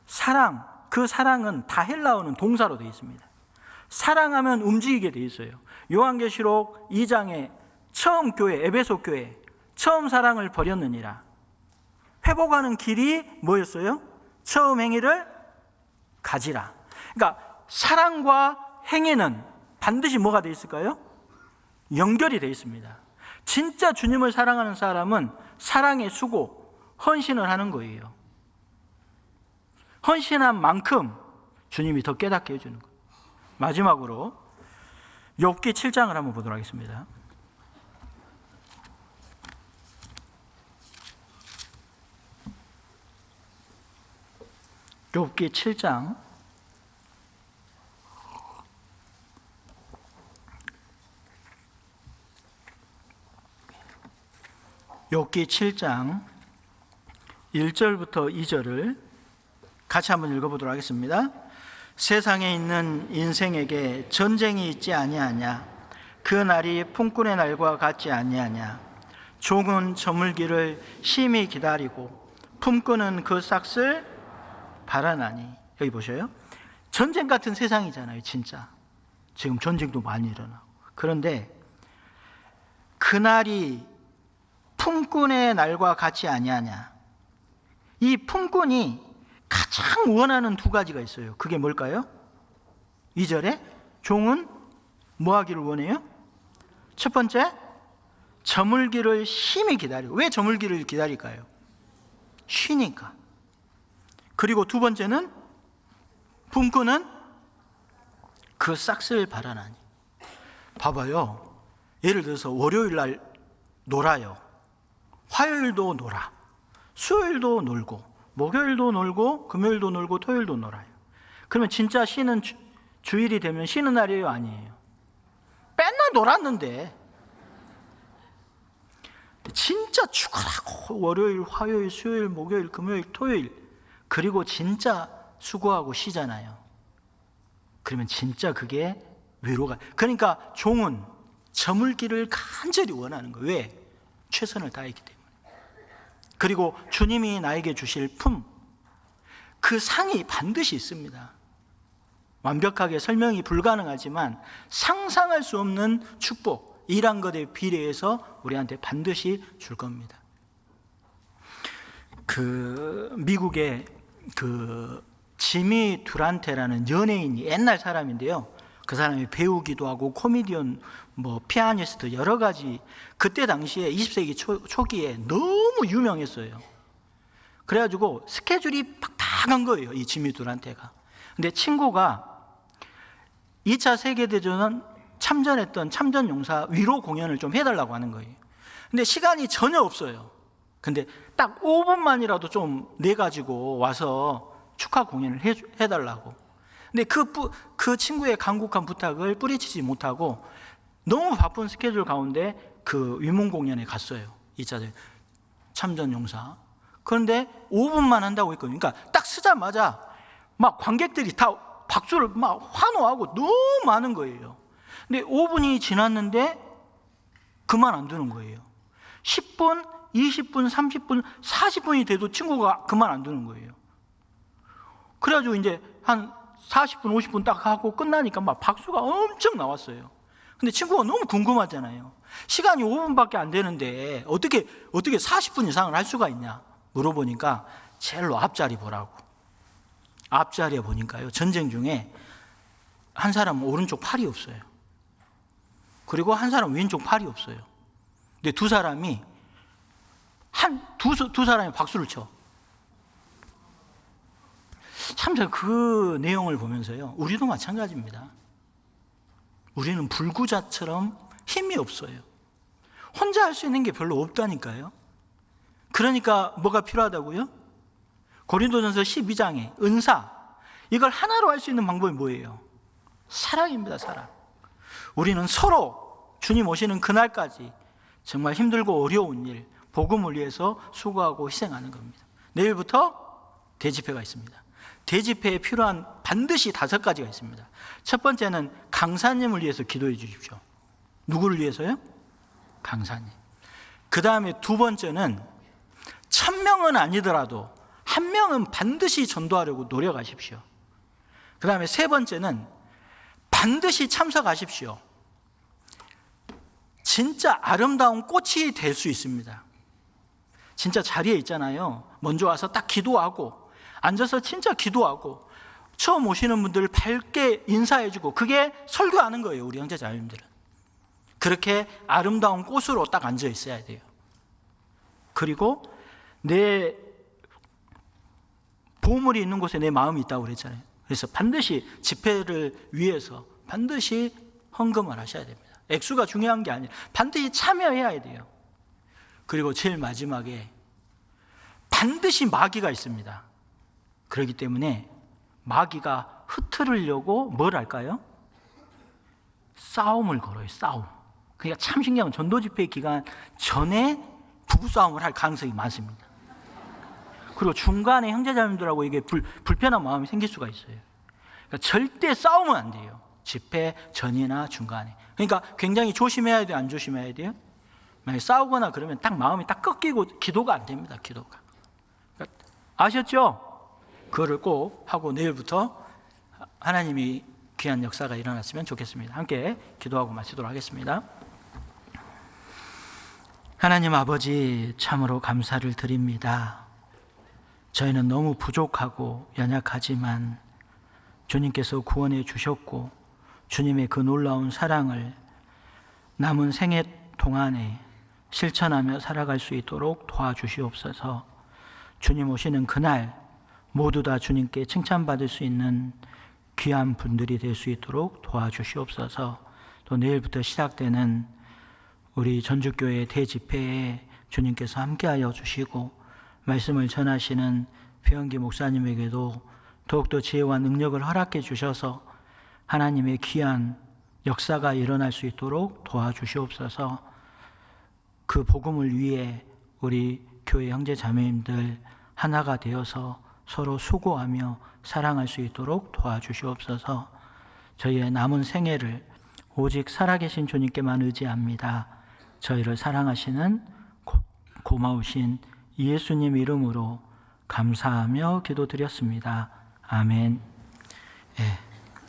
사랑, 그 사랑은 다 헬라어는 동사로 되어 있습니다. 사랑하면 움직이게 되어 있어요. 요한계시록 2장에 처음 교회, 에베소 교회 처음 사랑을 버렸느니라. 회복하는 길이 뭐였어요? 처음 행위를 가지라. 그러니까 사랑과 행위는 반드시 뭐가 되어 있을까요? 연결이 되어 있습니다. 진짜 주님을 사랑하는 사람은 사랑의 수고, 헌신을 하는 거예요. 헌신한 만큼 주님이 더 깨닫게 해주는 거예요. 마지막으로 욥기 7장을 한번 보도록 하겠습니다. 욥기 7장 1절부터 2절을 같이 한번 읽어보도록 하겠습니다. 세상에 있는 인생에게 전쟁이 있지 아니하냐? 그 날이 품꾼의 날과 같지 아니하냐? 종은 저물기를 심히 기다리고 품꾼은 그 싹을 바라나니. 여기 보셔요. 전쟁 같은 세상이잖아요. 진짜 지금 전쟁도 많이 일어나고. 그런데 그날이 품꾼의 날과 같지 아니하냐? 이 품꾼이 가장 원하는 두 가지가 있어요. 그게 뭘까요? 2절에 종은 뭐 하기를 원해요? 첫 번째, 저물기를 심히 기다리고. 왜 저물기를 기다릴까요? 쉬니까. 그리고 두 번째는 품꾼은 그 싹을 바라나니. 봐봐요. 예를 들어서 월요일 날 놀아요. 화요일도 놀아. 수요일도 놀고, 목요일도 놀고, 금요일도 놀고, 토요일도 놀아요. 그러면 진짜 쉬는 주일이 되면 쉬는 날이에요? 아니에요? 맨날 놀았는데 진짜 죽어라고 월요일, 화요일, 수요일, 목요일, 금요일, 토요일, 그리고 진짜 수고하고 쉬잖아요. 그러면 진짜 그게 위로가. 그러니까 종은 저물기를 간절히 원하는 거예요. 왜? 최선을 다했기 때문에. 그리고 주님이 나에게 주실 품, 그 상이 반드시 있습니다. 완벽하게 설명이 불가능하지만 상상할 수 없는 축복, 일한 것에 비례해서 우리한테 반드시 줄 겁니다. 미국의 지미 두란테라는 연예인이, 옛날 사람인데요. 그 사람이 배우기도 하고 코미디언, 피아니스트, 여러 가지. 그때 당시에 20세기 초기에 너무 유명했어요. 그래가지고 스케줄이 팍팍한 거예요, 이 지미 두란테가. 근데 친구가 2차 세계대전 참전했던 참전용사 위로 공연을 좀 해달라고 하는 거예요. 근데 시간이 전혀 없어요. 근데 딱 5분만이라도 좀 내가지고 와서 축하 공연을 해달라고. 근데 그 친구의 간곡한 부탁을 뿌리치지 못하고 너무 바쁜 스케줄 가운데 그 위문 공연에 갔어요. 2차 참전용사. 그런데 5분만 한다고 했거든요. 그러니까 딱 쓰자마자 막 관객들이 다 박수를 막 환호하고 너무 많은 거예요. 근데 5분이 지났는데 그만 안 두는 거예요. 10분, 20분, 30분, 40분이 돼도 친구가 그만 안 두는 거예요. 그래가지고 이제 한 40분, 50분 딱 하고 끝나니까 막 박수가 엄청 나왔어요. 근데 친구가 너무 궁금하잖아요. 시간이 5분밖에 안 되는데 어떻게 40분 이상을 할 수가 있냐 물어보니까 제일로 앞자리 보라고. 앞자리에 보니까요, 전쟁 중에 한 사람은 오른쪽 팔이 없어요. 그리고 한 사람은 왼쪽 팔이 없어요. 근데 두 사람이 두 사람이 박수를 쳐. 참, 제가 그 내용을 보면서요, 우리도 마찬가지입니다. 우리는 불구자처럼 힘이 없어요. 혼자 할 수 있는 게 별로 없다니까요. 그러니까 뭐가 필요하다고요? 고린도전서 12장에 은사, 이걸 하나로 할 수 있는 방법이 뭐예요? 사랑입니다. 사랑. 우리는 서로 주님 오시는 그날까지 정말 힘들고 어려운 일, 복음을 위해서 수고하고 희생하는 겁니다. 내일부터 대집회가 있습니다. 대집회에 필요한 반드시 5가지가 있습니다. 첫 번째는 강사님을 위해서 기도해 주십시오. 누구를 위해서요? 강사님. 그 다음에 두 번째는 1000명은 아니더라도 1명은 반드시 전도하려고 노력하십시오. 그 다음에 세 번째는 반드시 참석하십시오. 진짜 아름다운 꽃이 될 수 있습니다. 진짜 자리에 있잖아요. 먼저 와서 딱 기도하고 앉아서 진짜 기도하고 처음 오시는 분들 밝게 인사해주고, 그게 설교하는 거예요. 우리 형제 자매님들은 그렇게 아름다운 꽃으로 딱 앉아 있어야 돼요. 그리고 내 보물이 있는 곳에 내 마음이 있다고 그랬잖아요. 그래서 반드시 집회를 위해서 반드시 헌금을 하셔야 됩니다. 액수가 중요한 게 아니라 반드시 참여해야 돼요. 그리고 제일 마지막에 반드시 마귀가 있습니다. 그렇기 때문에 마귀가 흩트리려고 뭘 할까요? 싸움을 걸어요. 싸움. 그러니까 참 신기한 건 전도 집회 기간 전에 부부싸움을 할 가능성이 많습니다. 그리고 중간에 형제자매들하고 이게 불편한 마음이 생길 수가 있어요. 그러니까 절대 싸우면 안 돼요. 집회 전이나 중간에. 그러니까 굉장히 조심해야 돼요? 안 조심해야 돼요? 만약에 싸우거나 그러면 딱 마음이 딱 꺾이고 기도가 안 됩니다. 기도가. 그러니까 아셨죠? 그거를 꼭 하고 내일부터 하나님이 귀한 역사가 일어났으면 좋겠습니다. 함께 기도하고 마치도록 하겠습니다. 하나님 아버지, 참으로 감사를 드립니다. 저희는 너무 부족하고 연약하지만 주님께서 구원해 주셨고 주님의 그 놀라운 사랑을 남은 생애 동안에 실천하며 살아갈 수 있도록 도와주시옵소서. 주님 오시는 그날 모두 다 주님께 칭찬받을 수 있는 귀한 분들이 될 수 있도록 도와주시옵소서. 또 내일부터 시작되는 우리 전주교회 대집회에 주님께서 함께하여 주시고 말씀을 전하시는 배영기 목사님에게도 더욱더 지혜와 능력을 허락해 주셔서 하나님의 귀한 역사가 일어날 수 있도록 도와주시옵소서. 그 복음을 위해 우리 교회 형제 자매님들 하나가 되어서 서로 수고하며 사랑할 수 있도록 도와주시옵소서. 저희의 남은 생애를 오직 살아계신 주님께만 의지합니다. 저희를 사랑하시는 고마우신 예수님 이름으로 감사하며 기도드렸습니다. 아멘. 예.